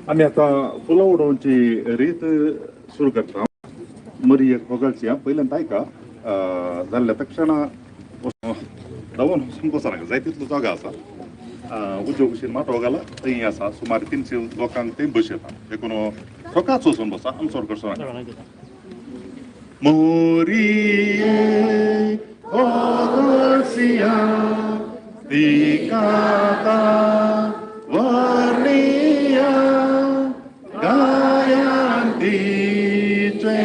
आम्ही आता फुलं उडवूनची रीत सुरू करतो. मरी एक वगळची पहिल्यांदा ऐका झाल्या तक्षण धावून संपोसरांक जाय तितलो जागा असा उजो कुशीन माटोगाला थंय आसा सुमारे 300 लोकांक थंय बस येता देखून ठोकाच वचून बसा आमचो करचो मोरी ओगोसिया तिकाता वर्णिया गायंती चे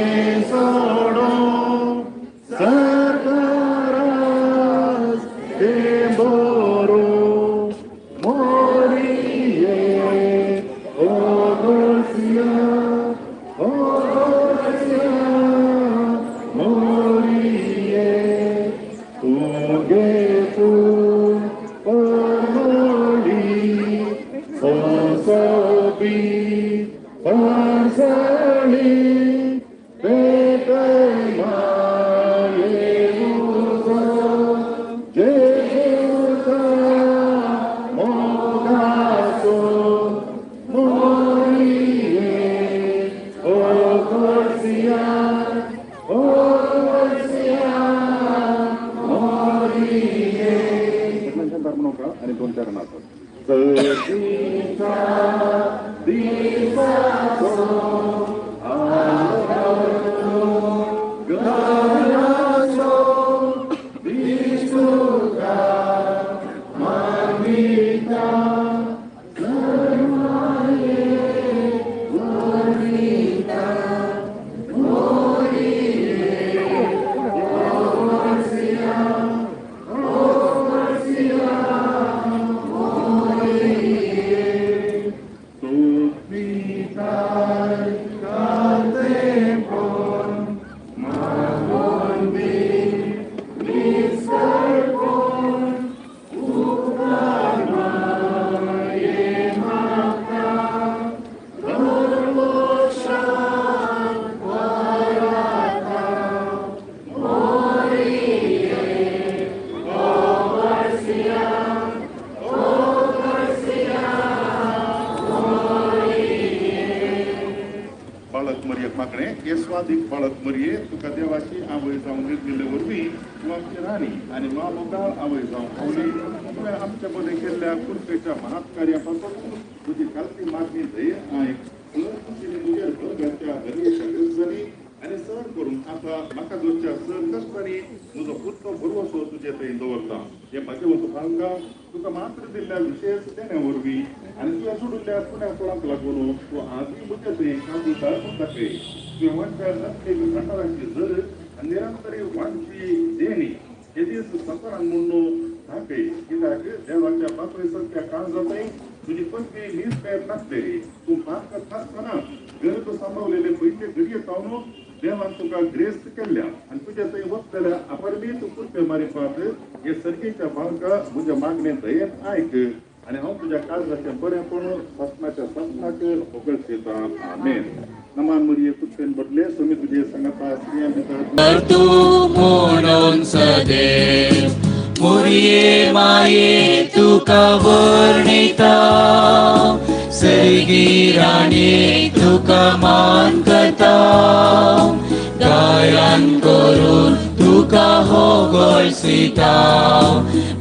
सोडो सरकारास देंबोरो मोरिये ओगोसिया ओगोसिया मोरिये तुगे तू Sobi, Pansali, Betema, Yehuda, Jehuda, Mogaso, Morie, Ogosia, Ogosia, Morie. Sebentar menunggu, ada dua cara nafas. Sedita disato alaro ganaso disuka mamita semaye wanita morie osia osia येस्वादिक बाळक मरिये तुका देवाची आवय जावन दिले वरवीं तूं आमची राणी आनी मामुगाळ आवय जावन पावली तुवें आमच्या बरें केल्ल्या कृपेच्या महात कार्या पासून तुजी खालची मागणी धैर्य आयक घरच्या घरी शकत जाली आणि सहन करून आता म्हाका दोच्या सहन कश्टांनी म्हजो पुत्तो भरवसो तुजे थंय दवरता. हे भाग्यवंत भांका तुका मात्र दिल्ल्या विशेष देण्या वरवीं आनी तुवें सोडिल्ल्या पुण्या फळांक लागून तूं आदी म्हजे थंय काजू दाखोवन दाखय. तुवें म्हणटा नकलेक गटाराची जर आनी निरंतरी वांची देणी हे दीस सकारान म्हणून दाखय. कित्याक देवाच्या बापय सत्या काळजांतय तुजी पत्नी नीज पेर नासले. तूं पार्क नासतना गरज सांबाळलेले पयले घडये सावन देवान तुका ग्रेस केल्ल्या आनी तुज्या थंय वचलेल्या अपरमीत कृपे मारिपाक हे सर्गेच्या भावका म्हज्या मागणे दयेन आयक आनी हांव तुज्या काळजाचें बरेंपण सपनाच्या सपनाक वगळटा. आमेन. नमान मरिये तुझेन बदले तुमी तुझे संगता स्त्रियां भितर तू म्हणून सदैव मोरये माये तुका वर्णिता. सर्गी राणी तुका मान करता. गायन करून तुका होगळसिता.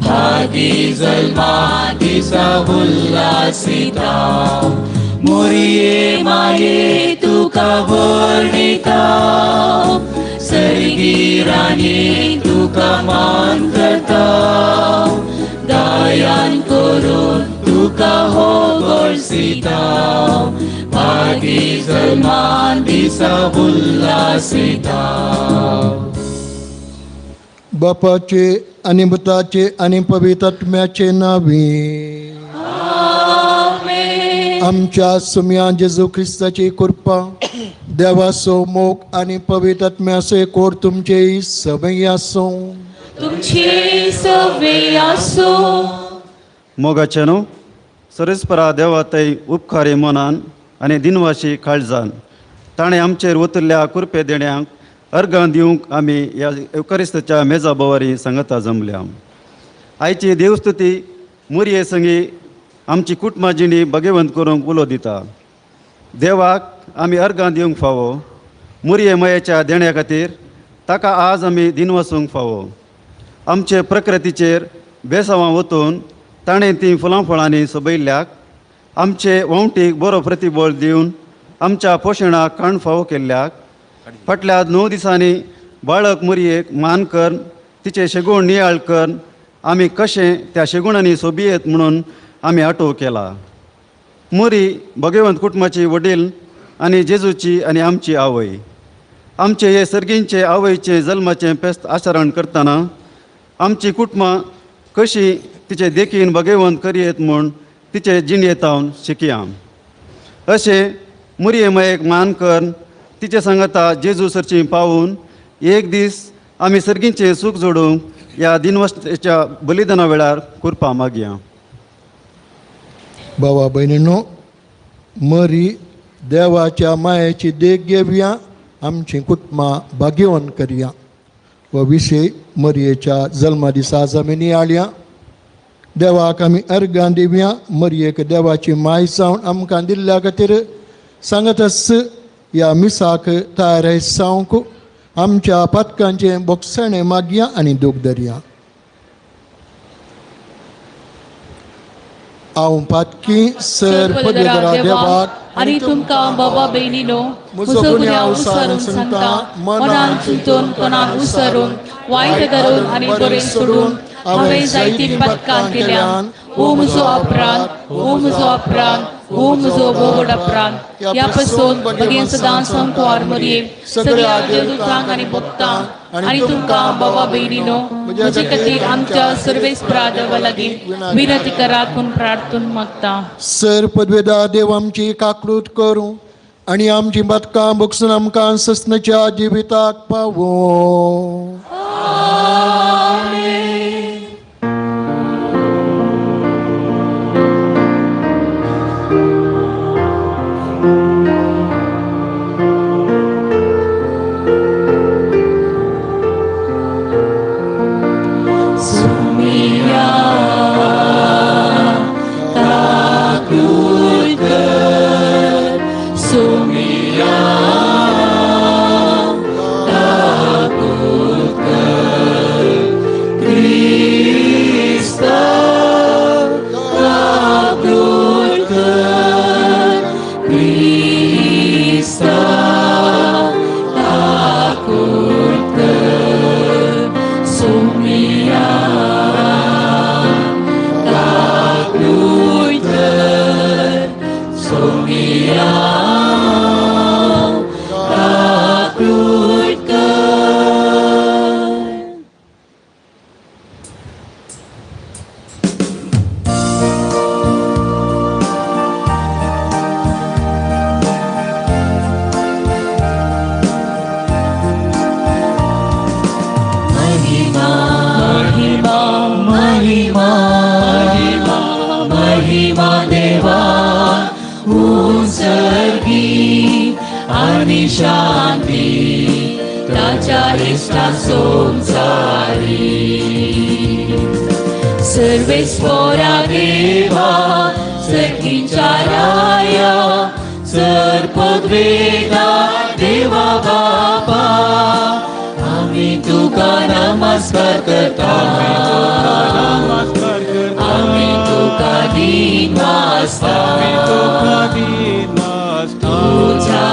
भागी जल्मा दिसा उल्हासिता. मोरये माये तुका वर्णिता. सर्गी राणी तुका मान करता. गायन करून तुका होगळसिता. भागी जल्मान दिसा उल्हासिता. बापाचे आणि पुताचे आणि पवित्रात्म्याचे नावे. आमच्या सुम्या जेजू ख्रिस्ताची कृपा देवाचो मोग आणि पवित्रात्म्याचे कोर तुमचे सवय आसो. तुमचे सवय आसो. मोगाचेनो सरस्परा देवातय उपकारी मनान आनी दिनवाशी काळजान ताणें आमचेर वतल्ल्या कृपे देण्याक अर्गां दिवंक आमी ह्या एवकारिस्ताच्या मेजा बोवारी सांगता जमल्या. आयची देवस्तुती मोरये संगी आमची कुटुंबा जिणी भगेवंत करूंक उलो दिता. देवाक आमी अर्गां दिवंक फावो. मोरये मयेच्या देण्या खातीर ताका आज आमी दिनवासूंक फावो. आमचे प्रकृतीचेर बेसांवां वतून ताणें ती फुलां फळांनी सोबयल्ल्याक आमचे वोंवटीक बरो प्रतिबळ दिवन आमच्या पोशणाक काण फावो केल्ल्याक फाटल्या 9 दिसांनी बाळक मोरयेक मान कर तिचे शेगूण नियाळ कर आमी कशें त्या शेगुणांनी सोबियेत म्हणून आमी आटो केला. मोरी भगवंत कुटुंबाची वडील आनी जेजूची आनी आमची आवय. आमचे हे सर्गींचे आवयचे जल्माचें फेस्त आचरण करतना आमची कुटुंबां कशी तिचे देखीन भगवंत करयेत म्हूण तिचे जिणयेतावन शिकया. अशें मोरये मयेक मान कर तिचे सांगता जेजू सरची पावून एक दीस आमी सर्गींचें सूख जोडूंक ह्या दिनवस्तेच्या बलिदाना वेळार कृपा मागया. भावा बहिणींनो, मरी देवाच्या मायेची देख घेवया. आमची कुटुंबां भाग्यवान करया. व विशय मरयेच्या जल्मा दिसा आज आमी नियाळया. देवाक आमी अर्गां दिवया. मरयेक देवाची माय जावन आमकां दिल्ल्या खातीर सांगतास ह्या मिसाक तयार जावंक आमच्या पातकांचें बोगसाणें मागया आनी दूख धरया. हांव पातकी सर पदवेदारा देवाक आनी तुमकां बाबा बहिणीनो म्हजो गुन्यांव उसरून सांगता. मनान चिंतून तोंडान उसरून वायट धरून आनी बरें सोडून हांवें जायती पातकां केल्यान. ओ म्हजो अपराध, ओ म्हजो अपराध, ओ म्हजो बोवड अपराध. ह्या पासून भगेन सदां संकवार मरये सगळ्या देवदूतांक आनी भक्तांक आनी तुमकां बाबा बहिणीनो म्हजे खातीर आमच्या सर्वेस्परा देवा लागीं विनंती करात म्हूण प्रार्थून मागता. सर पदवेदार देव आमची काकूट करूं आनी आमची बातकां बगसून आमकां ससनाच्या जिविताक पावो. Soumia, ta Arista somsari सर्वेश्वरा देवा सर्किंचाराया सर्पद्वेदा देवा बापा आम्ही तुका नमस्कार करता आम्ही तुका दिन वाजता तुझ्या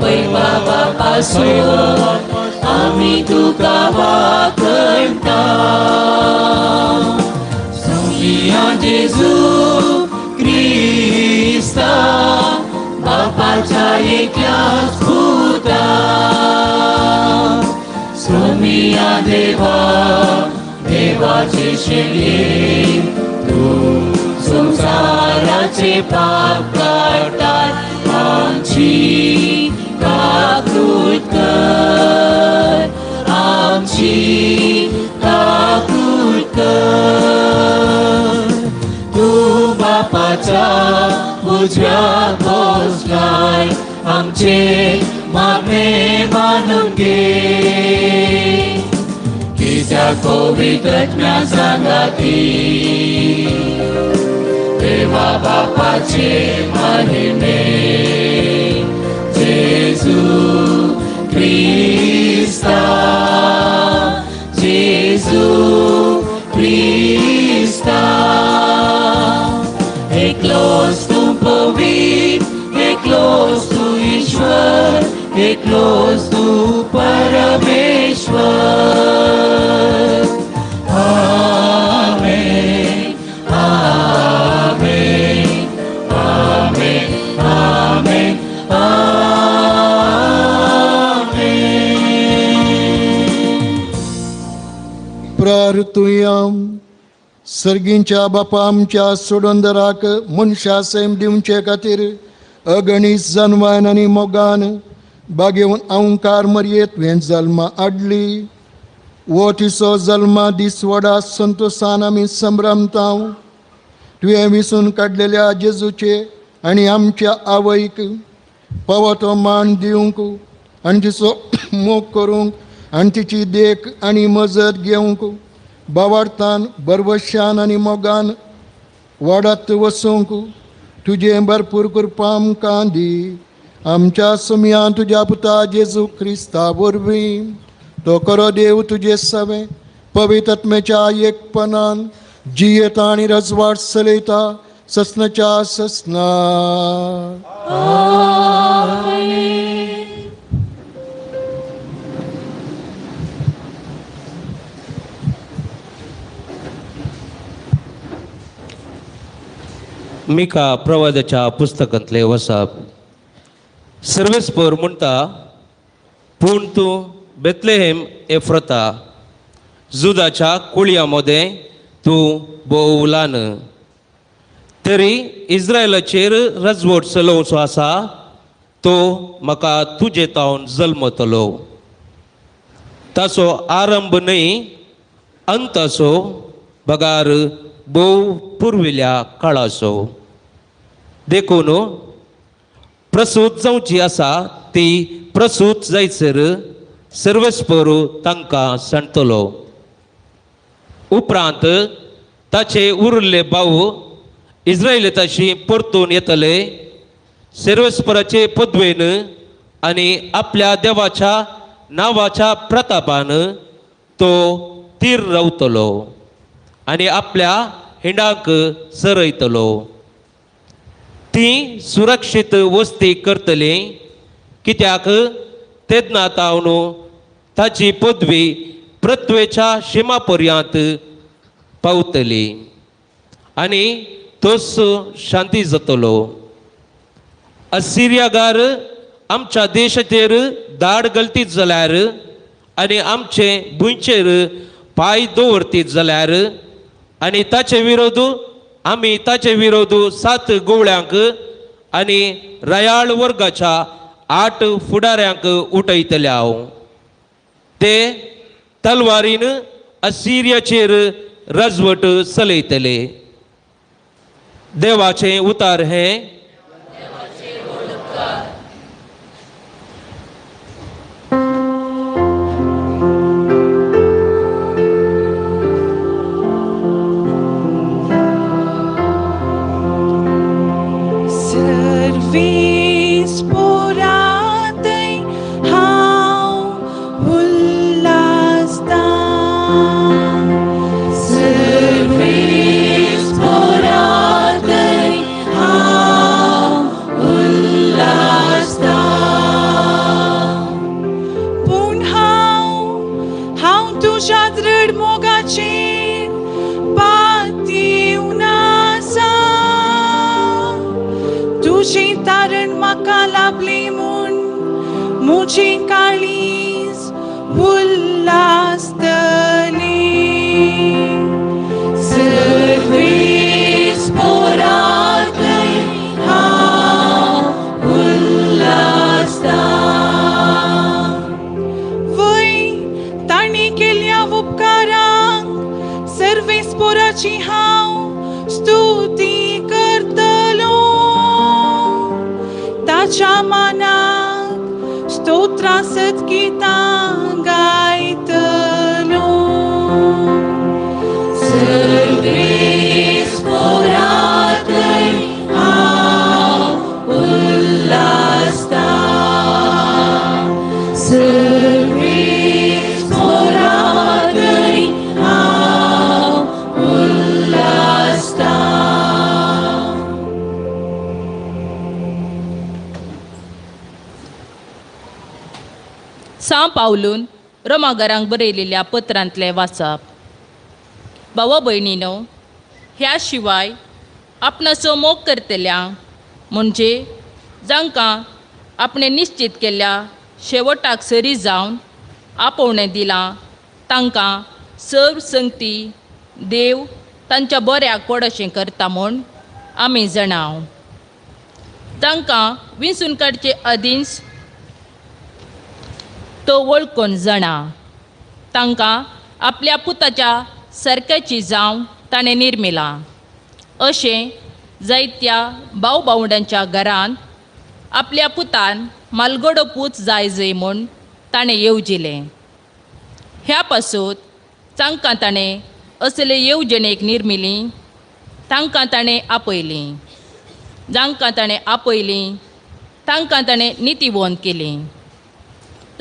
वैभवा बापासून आम्ही तुका वाकणता सोमिया जेजू क्रिस्ता बापाच्या एकल्याच पुता सोमिया देवा देवाचे शेळये तू संसाराचे पाप काढतात आमची काकूट कर आमची काकूट कर तू बापाचा उजव्या बसलाय आमचे मागणे मानून घे की त्या पवित्रज्ञा सांगाती देवा बापाचे महिमे जेजू क्रिस्ता जेजू क्रिस्ता एकलोस तू पवित्र एकलोस तू ईश्वर एकलोस तू परमेश्वर आमेन आमेन आमेन आमेन प्रार्थुयाम सर्गींच्या बापा आमच्या सोडून दराक मनशा सैम दिवचे खातीर अगणित जन्मायन आनी मोगान बागेवन अवंकार मरयेत वें जल्मा आडली वो तिसो जल्मा दीस व्हडा संतोषान आमी संभ्रमता तुवें विसून काडलेल्या जेजूचे आनी आमच्या आवयक पवतो मान दिवंक आनी तिचो मोग करूंक आनी तिची देख आनी मजत घेवंक बावार्थान बरवशान आनी मोगान वाडत वसूंक तुजें भरपूर कृपा आमकां दी आमच्या सुमया तुज्या पुता जेजू क्रिस्ता वरवीं तो करो देव तुजे सवे पवित्रत्मेच्या एकपणान जियेता आनी रजवाट चलयता ससनाच्या ससना मिका प्रवादाच्या पुस्तकांतले वचप सर्वेस्पर म्हणटा पूण तूं बेतलेहेम एफ्रता जुदाच्या कुळयामध्ये तूं भोव ल्हान तरी इस्रायलाचेर रजवट चलोवचो आसा तो म्हाका तुजे तावन जल्मतलो ताचो आरंभ न्हय अंत असो बगार भोव पुर्विल्या काळाचो देखून प्रसूत जावची आसा ती प्रसूत जायसर सर्वेस्पर तांकां सांडटलो उपरांत ताचे उरिल्ले भाव इस्रायेलीताशी परतून येतले सर्वेस्पराचे पदवेन आनी आपल्या देवाच्या नांवाच्या प्रतापान तो तीर रावतलो आनी आपल्या हिंडाक सरयतलो ती सुरक्षीत वस्ती करतली कित्याक तेदना तावन ताची पदवी पृथ्वेच्या शिमा पर्यंत पावतली आनी तोच शांती जातलो असिरियागार आमच्या देशाचेर दाड घालतीत जाल्यार आनी आमचे भुंयचेर पाय दवरतीत जाल्यार आनी ताचे विरोध आमी ताचे विरोध 7 गोवळ्यांक आनी रयाळ वर्गाच्या 8 फुडाऱ्यांक उठयतले हांव ते तलवारीन असिरियाचेर रजवट चलयतले देवाचे उतार हे मोगाचे पातीव नासा तुझे तारण म्हाका लाभले म्हूण मुझे काळीज उल्हासतले सर्वेस पोरांतय हांव उल्हासता वय ताणी केल्या उपकारांक सर्वेस पोराची हांव स्तुती करतलो ताच्या मानाक स्तोत्रां सतगितां गायतलो सर्वेस पोरांतय हांव उल्हासता सर्वेस पोरांतय हांव उल्हासता. सा पावलून रोमाघरांक बरयलेल्या पत्रांतले वाचप. भाव भयणीनो, ह्या शिवाय आपणाचो मोग करतल्यांक म्हणजे जांकां आपणे निश्चित केल्ल्या शेवटाक सरी जावन आपोवणें दिलां तांकां सर्व संगती देव तांच्या बऱ्याक पडोशें करता म्हूण आमी जाणाव. तांकां विंचून काडचे आदींच तो वळखून जाणा. तांकां आपल्या पुताच्या सारक्याची जावन ताणें निर्मिलां. अशें जायत्या भाव भावंडांच्या घरांत आपल्या पुतान मालगडो पूत जाय जंय म्हूण ताणें येवजिलें. ह्या पासून तांकां ताणें असले येवजणेक निर्मिलीं. तांकां ताणें आपयलीं. जांकां ताणें आपयलीं तांकां ताणें नितीवंत केलीं.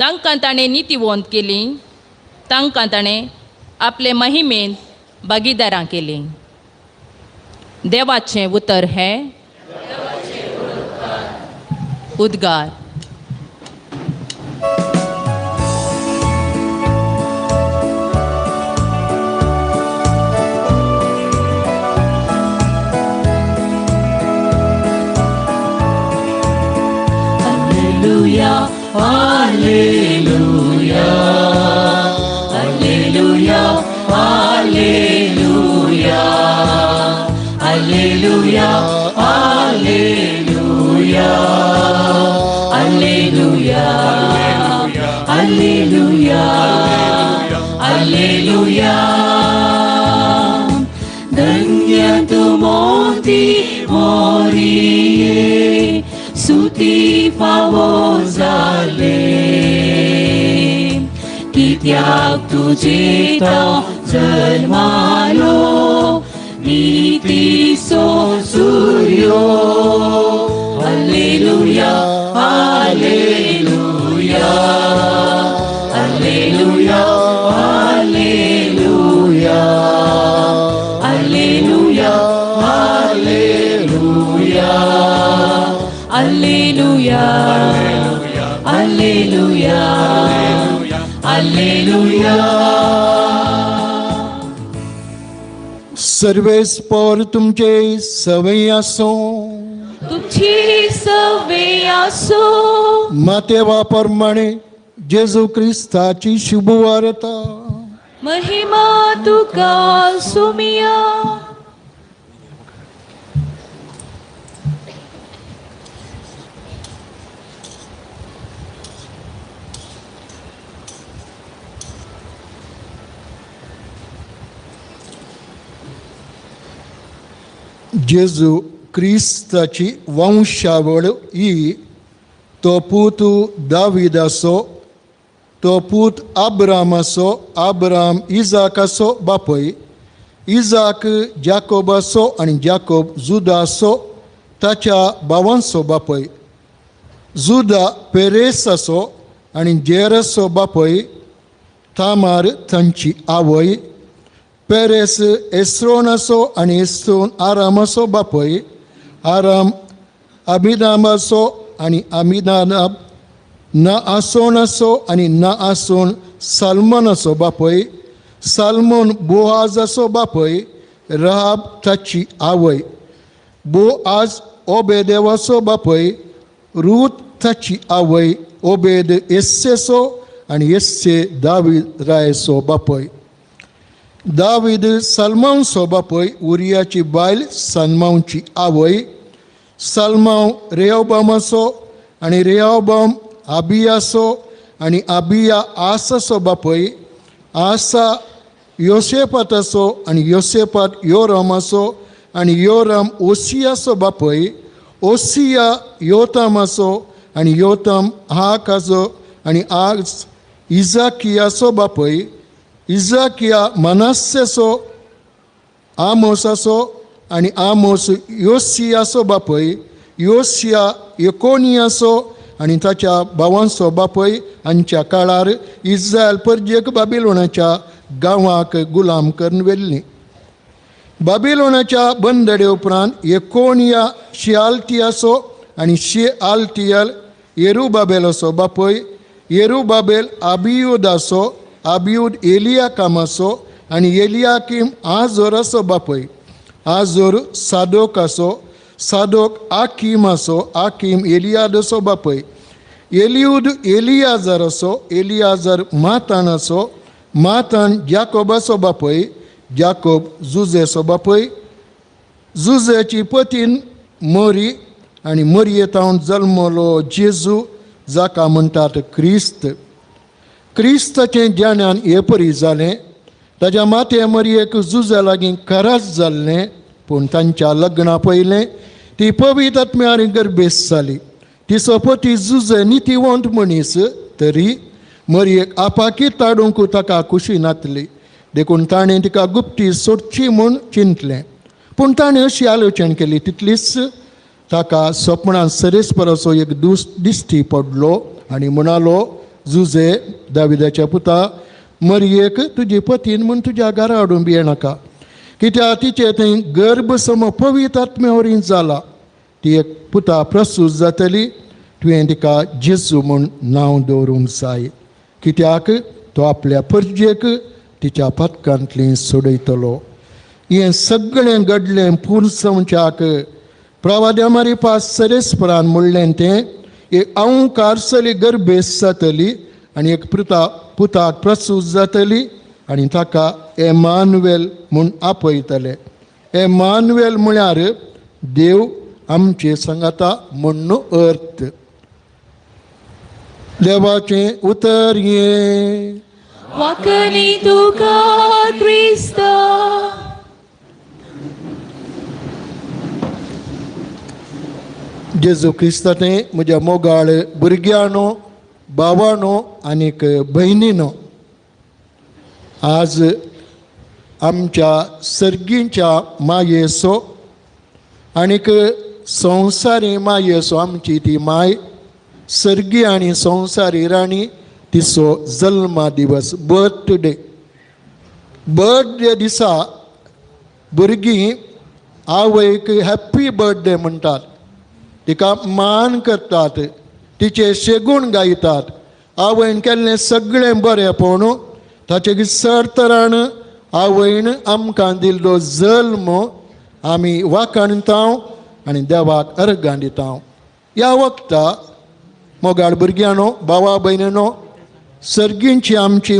तांकां ताणें नितीवंत केलीं तांकां ताणें आपले महिमेंत भागीदारां केलीं. देवाचें उतर हें उद्गार. Alleluia, Alleluia, Alleluia, Alleluia, Alleluia, Alleluia, Alleluia, Alleluia. धन्य तू मोती मोरिये सुती फावो जाले कित्याक तुजे तो जल्मालो नीतीचो सूर्यो. Alleluia, Alleluia, Alleluia, Alleluia, Alleluia, Alleluia, Alleluia, Alleluia, Alleluia. Sarves पर तुमचे सवय आसो. तुझी सवय आसो. मातेवा प्रमाणे जेजू क्रिस्ताची शुभ वार्ता. महिमा तुका सुमिया. जेजू क्रिस्ताची वंशावळ ही तो पूत दाविदाचो, तो पूत आब्रामाचो, आब्राम इजाकाचो बापय, इजाक जाकोबाचो आनी जाकोब जुदाचो ताच्या भावांचो बापय, जुदा पेरेसाचो आनी जेरसो बापय, तामार तांची आवय, पेरेस एस्रोनाचो आनी एस्रोन आरामाचो बापय, आराम अमिनादाबाचो आनी अमिनादाब नाआसोनाचो आनी नाआसोन सल्मनाचो बापय, साल्मोन बोआजाचो बापय, राहाब ताची आवय. बोआज ओबेदेवाचो बापय, रूत ताची आवय. ओबेद येस्सेचो आनी येस्से दावीद रायचो बापय. दावीद सल्मांचो बापय, उरियाची बायल सल्मांची आवय. सल्माव रेहोबामाचो आनी रेहोबाम आबियाचो आनी आबिया आसाचो बापय. आसा योसेपाताचो आनी योसेपात योरामाचो आनी योराम ओसियाचो बापय. ओसिया योतामाचो आनी योताम आहाकाचो आनी आज इजाकियाचो बापय. इजाकिया मनास्सेचो आमोसाचो आनी आमोस योसियाचो बापय. योसिया येकोनियाचो आनी ताच्या भावांचो बापय. हांच्या काळार इस्रायल परजेक बाबिलोनाच्या गांवांक गुलाम करून व्हेल्लीं. बाबिलोनाच्या बंदडे उपरांत येकोनिया शिआल्तियाचो आनी शिआल्तियल येरुबाबेलाचो बापय. येरुबाबेल आबियूदाचो. आबियूद एलियाकामाचो आनी एलियाकीम आजोराचो बापय. आजोर सादोकाचो. सादोक आकीमाचो. आकीम एलियादाचो बापय. एलियूद एलियाजाराचो. एलियाजार मातानाचो. मातान जाकोबाचो बापय. जाकोब जुजेचो बापय. जुजेची पतीन मोरी आनी मोरयेतावन जल्मलो जेजू, जाका म्हणटात क्रिस्त. क्रिस्ताचें ज्ञानान हे परी जालें. ताच्या माते मरयेक जुजा लागीं करास जाल्लें, पूण तांच्या लग्ना पयलें ती पवित्र आत्म्यार गर्भेस जाली. तिचो पती जुजे नितीवंत मनीस, तरी मरयेक आपाकीत ताडूंक ताका कुशी नातली. देखून ताणें तिका गुप्ती सोडची म्हूण चिंतलें. पूण ताणें अशी आलोचना केली. तितलीच ताका स्वप्नांत सरेस्पराचो एक दिश्टी पडलो आनी म्हणालो, जुजे दाविदाच्या पुता, मरयेक तुजी पतीन म्हूण तुज्या घरा हाडून बी येनाका, कित्याक तिचे थंय गर्भ सम पवित्र आत्म्या वरवीं जाला. ती एक पुता प्रसूत जातली. तुवें तिका जेजू म्हूण नांव दवरूंक जाय, कित्याक तो आपल्या परजेक तिच्या पथकांतली सोडयतलो. हें सगळें घडलें पुरसंवच्याक प्रवाद्या मारिपा सरेस्परान म्हणलें तें एक आवकारसली गर्भेस जातली आनी एक पुताक प्रसूत जातली आनी ताका एमानुएल म्हूण आपयतले. एमानुएल म्हळ्यार देव आमचे सांगाता म्हणून अर्थ. देवाचें उतर ये वाकनी तुका क्रिस्त. जेजू क्रिस्ताचें म्हज्या मोगाळ भुरग्यानो, भावानो आनीक भयणीनो, आज आमच्या सर्गींच्या मायेचो आनीक संवसारी मायेचो, आमची ती माय सर्गी आनी संवसारी राणी, तिचो जल्मा दिवस, बर्थडे. बर्थडे दिसा भुरगीं आवयक हॅप्पी बर्थडे म्हणटात, तिका मान करतात, तिचे शेगूण गायतात. आवयन केल्लें सगळें बरेंपण ताचे सरतरान आवयन आमकां दिल्लो जल्म आमी वाखणतांव आनी देवाक अर्गां दितांव. ह्या वक्ता मोगाळ भुरग्यानो, भावा भयणीनो, सर्गींची आमची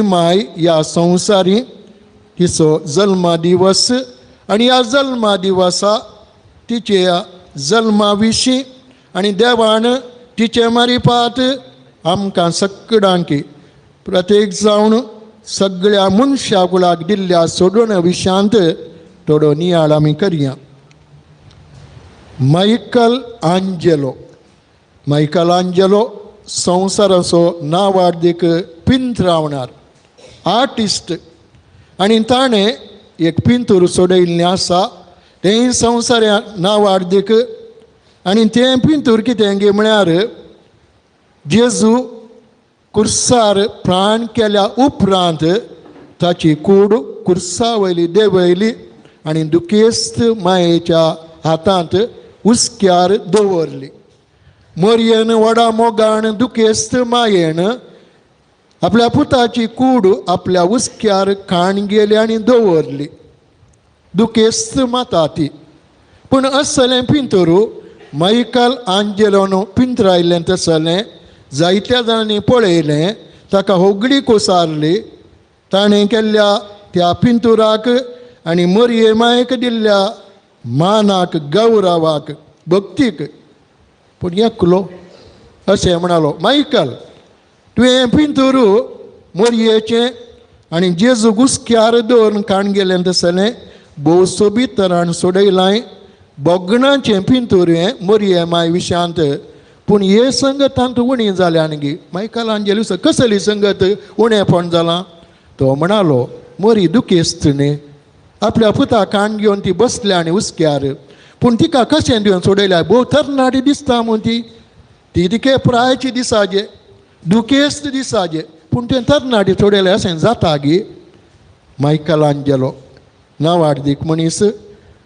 माय ह्या संवसारी तिचो जल्मा दिवस आनी ह्या जल्मा दिवसा तिचे जल्मा विशीं आनी देवान तिचे मारिपात आमकां सगळ्यांक प्रत्येक जावन सगळ्या मनशा कुळाक दिल्ल्या सोडून विशयांत थोडो नियाळ आमी करया. मायकल आंजेलो संवसाराचो नांवार्दीक पिंत्रावणार आर्टिस्ट, आनी ताणें एक पिंतूर सोडयिल्लें आसा. तें संवसाऱ्या नांवार्दीक, आनी तें पिंतूर कितें गे म्हळ्यार जेजू कुर्सार प्राण केल्या उपरांत ताची कूड कुर्सा वयली देंवयली आनी दुखेस्त मायेच्या हातांत उस्क्यार दवरली. मरयेन व्हडा मोगान दुखेस्त मायेन आपल्या पुताची कूड आपल्या उस्क्यार खाण गेली आणि दवरली. दुखेस्त माता ती. पूण असलें पिंतरू मायकल आंजेलोन पिंतरायलें तसलें जायत्या जाणांनी पळयलें. ताका होगडी कोसारली. ताणें केल्ल्या त्या पिंतुराक आनी मरये मायक दिल्ल्या मानाक गौरवाक भक्तीक. पूण एकलो अशें म्हणालो, मायकल तुवें पिंतूर मरयेचें आनी जेजू घुस्क्यार दवरून खाण गेलें तसलें भोव सोबीत तरान सोडयलां. बोगणाचें पिंतूर हें मरये माय विशांत. पूण हे संगतांत उणी जाल्या न्ही. मायकल आंजेलूस कसली संगत उणेपण जालां. तो म्हणालो, मरी दुखेस्त न्ही. आपल्या पुता खाण घेवन ती बसल्या आनी उस्क्यार. पूण तिका कशें दिवन सोडयल्या. भोव तरणाटी दिसता म्हूण ती तिके प्रायची दिसाचे दुखेस्त दिसाचे. पूण तें तरणाटी सोडयलें अशें जाता गी. मायकल आंजेलो नांवाडीक मनीस,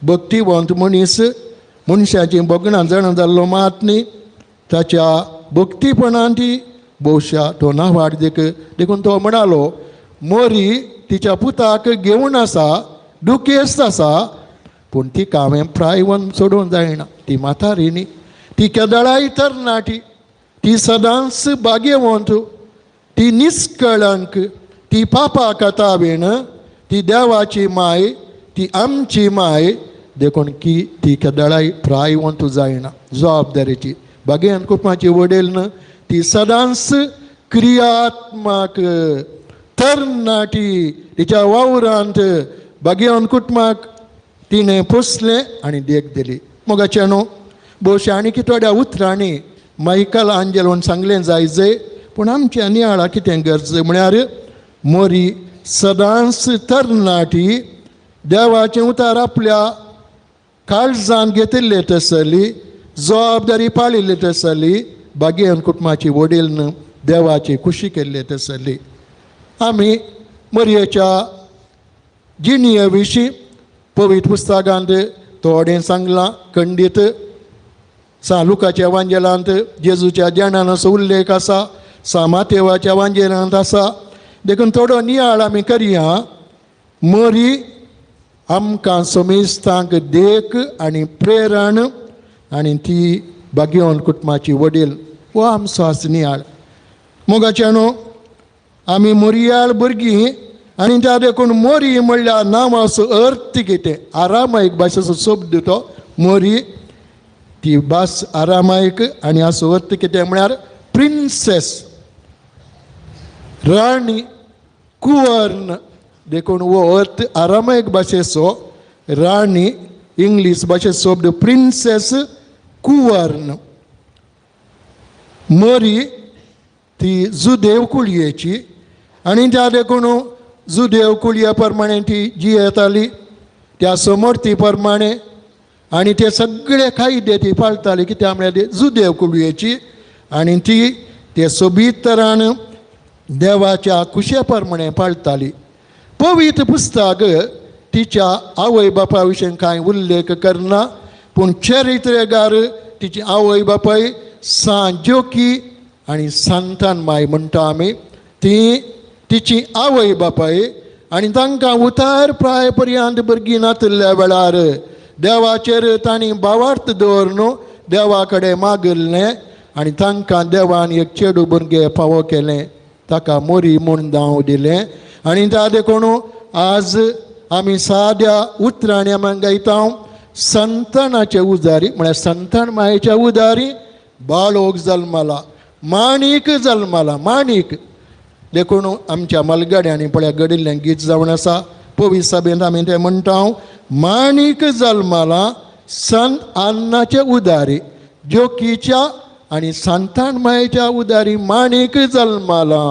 भक्तिवंत मनीस, मनशाची बोगणां जण जाल्लो मात न्ही. ताच्या भक्तीपणान ती भोवशा तो नांवाडीक देखून तो म्हणालो, मोरी तिच्या पुताक घेवन आसा, दुखेस्त आसा, पूण तिका हांवें प्रायवन सोडूंक जायना. ती म्हातारी न्ही. ती केदळाय तरणाटी. ती सदांच भाग्यवंत. ती निश्कळंक. ती पापा कताबेन. ती देवाची माय. ती आमची माय. देखून की ती केदळाय प्रायवंत जायना. जबाबदारेची भाग्यवंत कुटुंबाची वडील न्ही. ती सदांच क्रियात्मक तरणाटी. तिच्या वावरांत भाग्यवंत कुटुंबाक तिणें पोसलें आनी देख दिली. मोगाचें न्हू. भोवशा आनी की थोड्या उतरांनी मायकल आंजेलोन सांगलें जायजय. पूण आमच्या नियाळा कितें गरज म्हळ्यार मोरी सदांच तरणाटी. देवाचें उतार आपल्या काळजांत घेतिल्लें तसली. जबाबदारी पाळिल्ली तसली. भाग्यवंत कुटुंबाची वडील न्ही. देवाची खुशी केल्ली तसली. आमी मरयेच्या जिणये विशीं पवित्र पुस्तकांत थोडें सांगलां. खंडीत लुकाच्या वांजेलांत जेजूच्या जेवणान असो उल्लेख आसा. मातेवाच्या वांजेलांत आसा. देखून थोडो नियाळ आमी करया. मरी आमकां समेस्तांक देख आनी प्रेरण आनी ती भाग्यवंत कुटुंबाची वडील हो आमचो आसा नियाळ. मोगाचें न्हू. आमी मोरयाळ भुरगीं आनी त्या देखून मोरी म्हणल्यार नांवाचो अर्थ कितें. आरामायक भाशेचो शब्द तो मोरी. ती भास आरामायक आनी हाचो अर्थ कितें म्हळ्यार प्रिन्सेस, राणी, कुवर्ण. देखून हो अर्थ आरामायक भाशेचो राणी, इंग्लीश भाशेचो शब्द प्रिन्सेस, कुवर्ण. मरी ती जुदेव कुळयेची आनी त्या देखून जुदेव कुळये प्रमाणे ती जियेताली. त्या समर्थी प्रमाणे आनी ते सगळे कायदे ती पाळटाली. कित्याक म्हळ्यार ती जुदेव कुळयेची आनी ती ते सोबीत तरान देवाच्या खुशे प्रमाणे पाळटाली. पवित्र पुस्तक तिच्या आवय बापा विशीं कांय उल्लेख करना. पूण चरित्रेगार तिची आवय बापाय सांजोकी आनी सांतान माय म्हणटा आमी. ती तिची आवय बापाय आनी तांकां उतार प्राय पर्यंत भुरगीं नातिल्ल्या वेळार देवाचेर तांणी भावार्थ दवरून देवा कडेन मागिल्लें आनी तांकां देवान एक चेडूं भुरगें फावो केलें. ताका मोरी म्हूण नांव दिलें. आनी त्या देखून आज आमी साद्या उतरांनी आमी गायता संतानाचे उजारी म्हळ्यार संतान मायेच्या उदारी बाळोक जल्माला, माणिक जल्माला. माणिक देखून आमच्या मलगड्यांनी पळय घडिल्लें गीत जावन आसा. पवित्र सभेंत आमी तें म्हणटा माणिक जल्माला संत अन्नाचे उदारी. जोकीच्या आनी संतान मायेच्या उदारी माणिक जल्माला.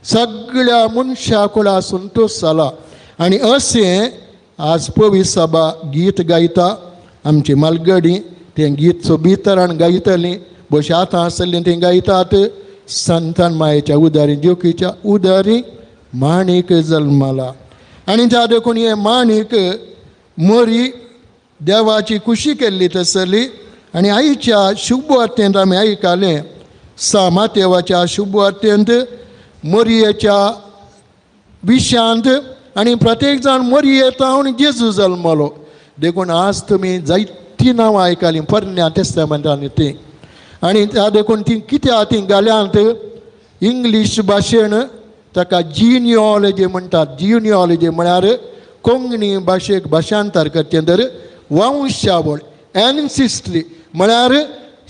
सगळ्या मनशा कुळा संतोश जाला. आनी अशें आज पवित्र सभा गीत गायता. आमची मालगडी तें गीत सोबीत तरान गायतलीं. बशी आतां आसलीं तीं गायतात. संतान मायेच्या उदारी, जोकीच्या उदारी माणिक जल्माला. आनी त्या देखून हे माणिक मोरी देवाची खुशी केल्ली तसली. आनी आयच्या शुभ वार्तेंत आमी आयकलें. मातेवाच्या शुभ वार्तेंत मोरयेच्या विशांत आणि प्रत्येक जाण मोरयेता आनी जेजू जल्मलो देखून आज तुमी जायतीं नांवां आयकलीं पोरण्या टेस्टामेंटांनी ती आनी त्या देखून ती कित्याक ती घाल्यांत इंग्लीश भाशेन ताका जिनिओलॉजी म्हणटात. जिनिओलॉजी म्हळ्यार कोंकणी भाशेक भाशांतर करचेंदर वंशावळ. एनसिस्ट्री म्हळ्यार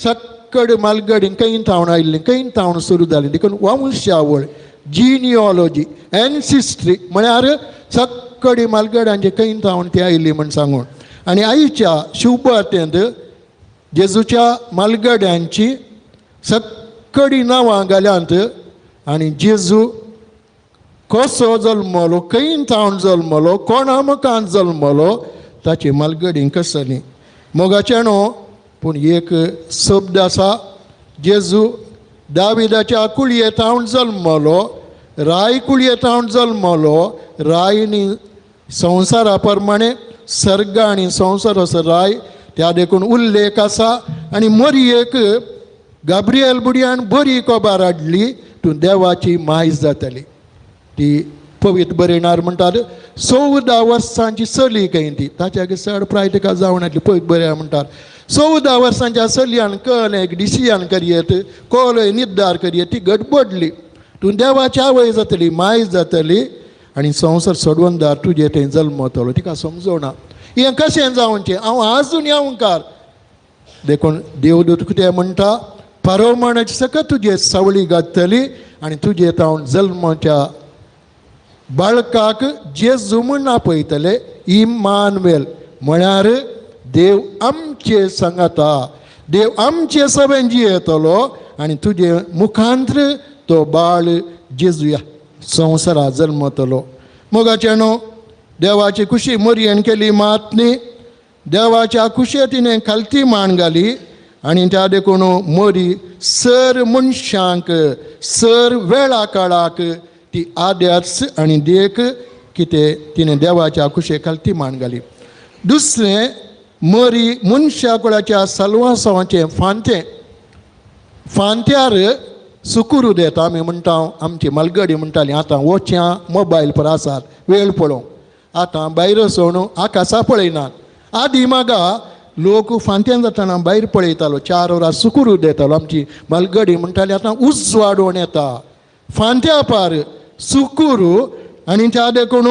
सक्कड मालगडी खंय थावन आयिल्ली खंय थावन सुरू जाली देखून वंशावळ. जिनिओलॉजी एनसिस्ट्री म्हळ्यार सक्कडी मालगड्यांचे खंय थावन ती आयिल्ली म्हण सांगून. आनी आयच्या शुभवार्तेंत जेजूच्या मालगड्यांची सक्कडी नांवां घाल्यांत आनी जेजू कसो जल्मलो खंय थावन जल्मलो कोणा मकान जल्मलो ताची मालगडी कसली. मोगाचेणो पूण एक शब्द आसा. जेजू दाविदाच्या कुळये थावन जल्मलो राय कुळये थावन जल्मलो. राय न्ही संवसारा प्रमाणे सर्ग आनी संवसार असो राय त्या देखून उल्लेख आसा. आनी मोरयेक गाब्रियल बुडयान बरी खबर हाडली तूं देवाची मायज जातली. ती पवित्र बरयणार म्हणटात 14 वर्सांची चली खंय ती ताच्या चड प्राय तिका जावन येतली पवित्र बरया म्हणटात. 14 वर्सांच्या चलयान कळ्ळें एक डिसिजन करयेत कळ्ळें निर्धार करयेत ती गडबडली तूं देवाची आवय जातली मायज जातली आनी संवसार सोडून दार तुजे थंय जल्मतलो. तिका समजोना हें कशें जावचें. हांव आजून येवकार देखून देवदूत कितें म्हणटा परमणाची सकत तुजे सावळी घातली आनी तुजे थावन जल्माच्या बाळकाक जेजू म्हूण आपयतले. इम्मानुएल म्हळ्यार देव आमचे सांगाता. देव आमचे सभेन जियेतलो आनी तुजे मुखांत्र तो बाळ जेजू ह्या संवसारांत जल्मतलो. मोगाचेणो देवाची खुशी मोरयेन केली मात न्ही देवाच्या खुशये तिणें खालती मान घाली आनी त्या देखून मोरी सर मनशांक सर वेळा काळाक ती आदर्श आनी देख कितें तिणें देवाच्या खुशये खालती मान घाली. दुसरें मोरी मनशा कुळाच्या सलवासांचें फांतें. फांत्यार सुकुरू देता आमी म्हणटा आमची मालगडी म्हणटाली आतां वोच्या मोबायल पर आसात वेळ पळोवंक. आतां भायर सोण आकाशा पळयनात. आदी मागा लोक फांत्यान जाताना भायर पळयतालो 4 वरां सुकुरू देतालो. आमची मालगडी म्हणटाली आतां उज वाडोवन येता फांत्या पार सुकुरू आनी त्या देखून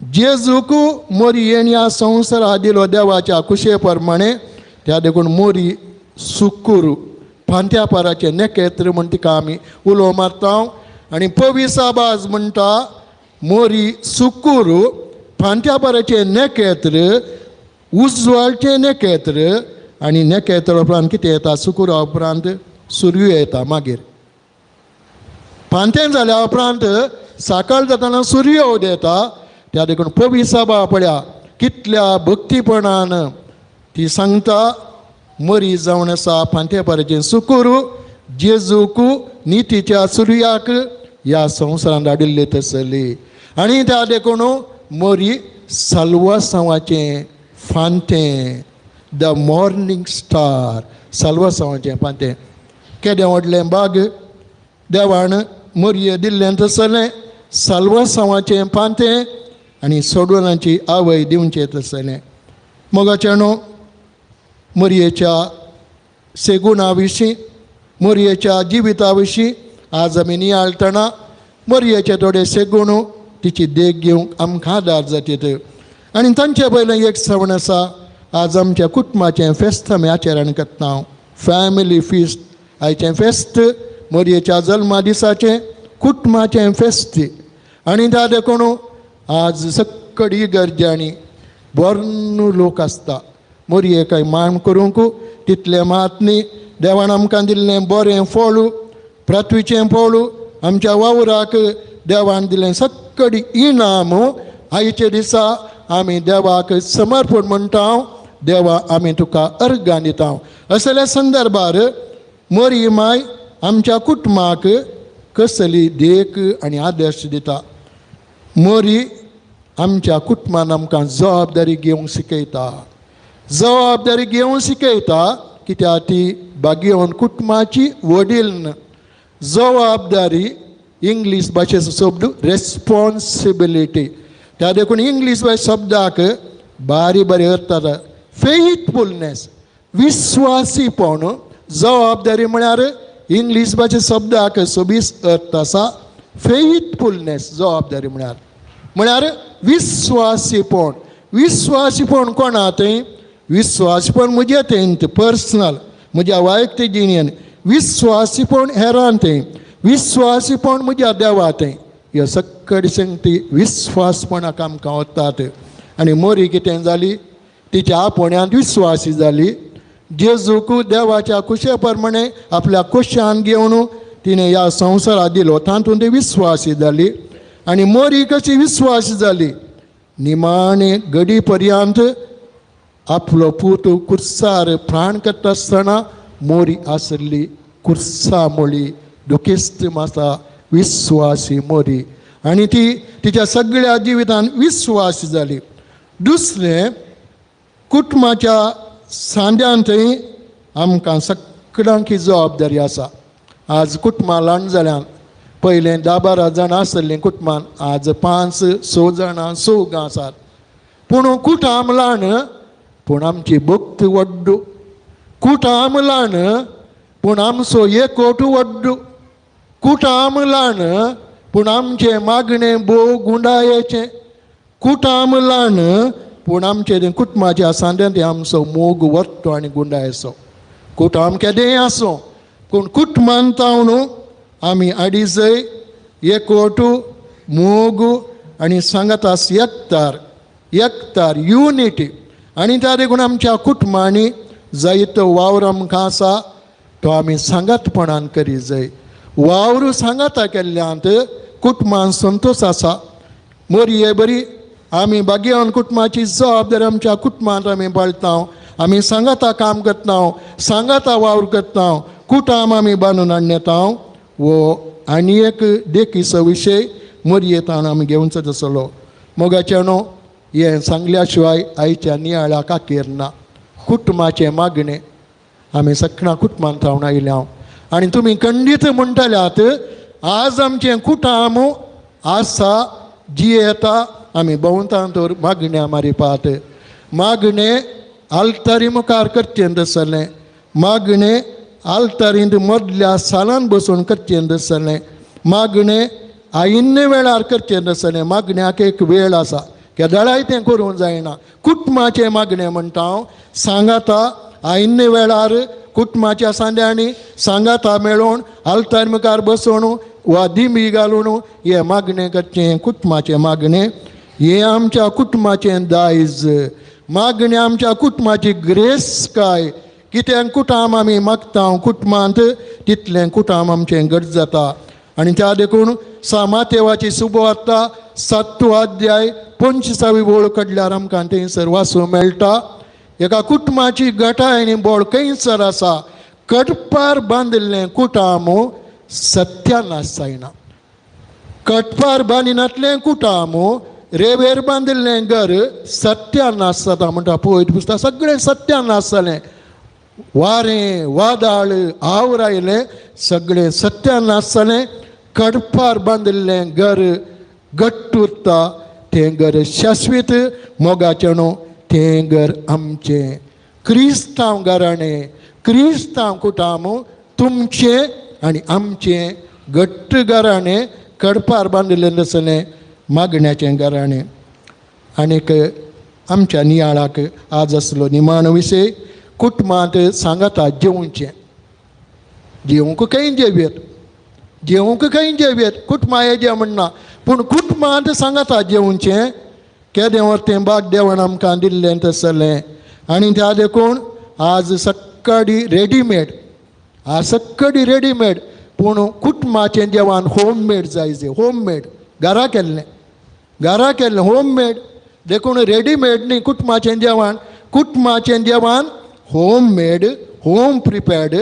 जेजूक मोरयेन ह्या संवसाराक दिलो देवाच्या खुशये प्रमाणे त्या देखून मोरी सुकुरू फांत्या पाराचे नेकेत्र म्हण तिका आमी उलो मारता. आनी पविसाबाज म्हणटा मोरी सुकुरू फांत्या पाराचे नेकेत्र उजवाडचे नेकेत्र आनी नेकेत्र उपरांत कितें येता सुकुरा उपरांत सूर्य येता. मागीर फांतें जाल्या उपरांत साकाळ जाताना सूर्य उदेता. त्या देखून पविसाबा पळया कितल्या भक्तीपणान ती सांगता मोरी जावन आसा फांत्या पाराचें सुकुरू जेजूक नितीच्या सूर्याक ह्या संवसारांत हाडिल्ले तसली. आनी त्या देखून मोरी साल्वासांवाचें फांतें द मॉर्निंग स्टार साल्वासांवाचें फांतें. केदें व्हडलें बाग देवान मोरये दिल्लें तसलें साल्वासांवाचें फांतें आनी सोडवणाची आवय दिवचें तसलें. मोगाचेणो मोरयेच्या सेगुणा विशीं मोरयेच्या जिविता विशीं आज आमी नियाळटना मोरयेचे थोडे सेगूण तिची देख घेवंक आमकां आदार जातात. आनी तांचे पयलें एक सवण आसा. आज आमच्या कुटुंबाचें फेस्त आमी आचरण करता फॅमिली फिस्ट. आयचें फेस्त मोरयेच्या जल्मा दिसाचें कुटुंबाचें फेस्त. आनी त्या देखून आज सक्कडी इगर्जांनी बरो लोक आसता मोरयेक मान करूंक तितलें मात न्ही. देवान आमकां दिल्लें बरें फळ पृथ्वीचें फळ आमच्या वावराक देवान दिलें सक्कडी इनाम. आयचे दिसा आमी देवाक समर्पण म्हणटा. देवा आमी तुका अर्गां दिता. असल्या संदर्भार मोरी माय आमच्या कुटुंबाक कसली देख आनी आदर्श दिता. मोरी आमच्या कुटुंबान आमकां जबाबदारी घेवंक शिकयता. जबाबदारी घेवंक शिकयता कित्याक ती बागेवन कुटुंबाची वडील जबाबदारी इंग्लीश भाशेचो शब्द रेस्पॉन्सिबिलिटी. त्या देखून इंग्लीश भाशे शब्दाक बारी बारी अर्थ आसा. फेथफुलनेस, विस्वासीपण, जबाबदारी म्हळ्यार इंग्लीश भाशे शब्दाक 26 अर्थ आसा. फेथफुलनेस जबाबदारी म्हळ्यार विस्वासीपण. विस्वासीपण कोणा थंय? विस्वासीपण म्हज्या थंय पर्सनल, म्हज्या वैयक्तीक जिणेन. विस्वासीपण हेरान थंय, विस्वासीपण म्हज्या देवा थंय. ह्यो सकट संगती विस्वासपणाक आमकां वतात. आनी मोरी कितें जाली? तिच्या आपोण्यांत विस्वासी जाली. जेजूक देवाच्या कुशे प्रमाणे आपल्या कुशान घेवन तिणें ह्या संवसाराक दिलो, तातूंत ती विस्वासी जाली. आनी मोरी कशी विस्वासी जाली? निमाणे घडी पर्यंत आपलो पूत कुर्सार प्राण करता आसतना मोरी आसली कुर्सा मोळी, दुखेस्त मासा विस्वासी मोरी. आनी ती तिच्या सगळ्या जिवितान विस्वासी जाली. दुसरें, कुटुंबाच्या सांद्यान थंय आमकां सगळ्यांक जबाबदारी आसा. आज कुटुंबां ल्हान जाल्यान पयलें 10-12 जाणां आसलीं कुटुंबान, आज 5-6 जाणां 6 आसात. पूण कुटाम ल्हान पूण आमची भक्त व्हड्ड. कुटाम ल्हान पूण आमचो एकवट व्हड्ड. कुटाम ल्हान पूण आमचें मागणें भोव गुंडायेचें. कुटाम ल्हान पूण आमचे कुटुंबाच्या सांद्यान तें आमचो मोग वरतो आनी गुंडायचो. कुटाम केदेंय आसूं पूण कुटुंबान तावन आमी आडीजय एकवट मोग आनी सांगातास एकतार युनिटी. आनी त्या देखून आमच्या कुटुंबांनी जायतो वावर आमकां आसा तो आमी सांगातपणान करी जाय. वावर सांगाता केल्ल्यांत कुटुंबान संतोश आसा. मोरये बरी आमी बागेवन कुटुंबाची जबाबदारी आमच्या कुटुंबांत आमी पाळटा. आमी सांगाता काम करता, सांगाता वावर करता, कुटाम आमी बांदून हाडता. वो आनी एक देखीचो विशय मोरयेतान आमी घेवंक आसलो. मोगाचें न्हू, हें सांगल्या शिवाय आयच्या नियाळा काकेर ना. कुटुंबाचें मागणें आमी सगळ्या कुटुंबान थावन आयल्या. आनी तुमी खंडीत म्हणटल्यात आज आमचें कुटाम आसा जी येता आमी भोंवतात तर मागण्या मारिपात. मागणें आल्तारी मुखार करचें दसलें. मागणें आल्तारींत मदल्या सालान बसून करचें दसलें. मागणें आयिल्ले वेळार करचें दसलें. मागण्याक एक वेळ आसा, केदाळाय तें करूंक जायना. कुटुंबाचें मागणें म्हणटा हांव. सांगाता आयिल्ले वेळार कुटुंबाच्या सांद्यांनी सांगाता मेळोवन आल्तार मुखार बसोवन वा दिमी घालून हें मागणें करचें कुटुंबाचें मागणें. हें आमच्या कुटुंबाचें दायज. मागणें आमच्या कुटुंबाची ग्रेस काय. कितें कुटाम आमी मागता कुटुंबांत तितलें कुटाम आमचें घट जाता. आनी त्या देखून मातेवाची सुबवार्ता 7 अध्याय 25वी ओळ काडल्यार आमकां थंयसर वाचूंक मेळटा. एका कुटुंबाची घटाय आनी बोळ खंयसर आसा. कटपार बांदिल्लें कुटाम सत्यानाश जायना. कटपार बांदिनातलें कुटाम रेवेर बांदिल्लें घर सत्यानाश जाता म्हणटा पळयत पुसता. सगळें सत्यानाश जालें. वारें वादळ आवर आयलें, सगळें सत्यानाश जालें. कडपार बांदिल्लें घर घट्ट उरता. तें घर शाश्वीत. मोगाचें न्हू, तें घर आमचें. क्रिस्तांव घराणें, क्रिस्तांव कुटाम तुमचें आनी आमचें घट्ट घराणें. कडपार बांदिल्लें दसलें मागण्याचें घराणें. आनीक आमच्या नियाळाक आज आसलो निमाण विशय. कुटुंबांत सांगाता जेवचें. जेवंक खंय जेवेत, जेवंक खंय जेवेत, कुटुंबा हेजें म्हणना. पूण कुटुंबांत सांगाता जेवचें. केदें व्हरतें बाग देवान आमकां दिल्लें तसलें. आनी त्या देखून आज सक्कडी रेडीमेड, आज सक्कडी रेडीमेड. पूण कुटुंबाचें जेवण होममेड जायजें. होममेड घरा केल्लें होममेड. देखून रेडीमेड न्ही कुटुंबाचें जेवण. कुटुंबाचें जेवण होममेड, होम प्रिपेर्ड,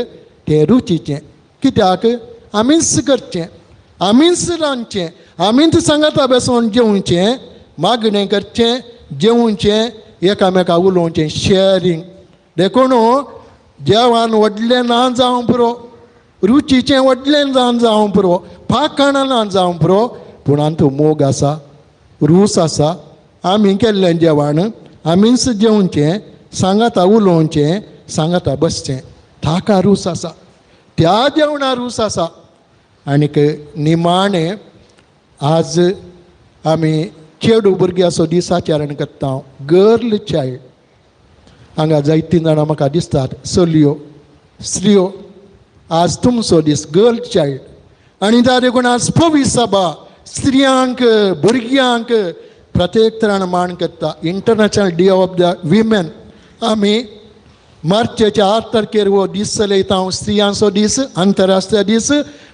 तें रुचीचें. कित्याक आमीच करचें, आमीच रांदचें, आमीच सांगाता बसून जेवचें, मागणें करचें, जेवचें, एकामेकाक उलोवचें, शेअरिंग. देखून जेवण व्हडलें ना जावं पुरो. रुचीचें व्हडलें जावं पुरो फाकाणान जावं पुरो पूण हातूंत मोग आसा रूस आसा आमी केल्लें जेवण आमीच जेवचें सांगाता उलोवचें सांगाता बसचें ताका रूस आसा त्या जेवणा रूस आसा आनीक निमाणें आज आमी चेडू भुरग्याचो दीस आचरण करता गर्ल चायल्ड हांगा जायतीं जाणां म्हाका दिसतात चलयो स्त्रियो आज तुमचो दीस गर्ल चायल्ड आनी त्या देखून आज पवित्र सभा स्त्रियांक भुरग्यांक प्रत्येक तरान मान करता international day of the women आमी मार्चच्या 8 तारखेर हो दीस चलयता स्त्रियांचो दीस आंतरराष्ट्रीय दीस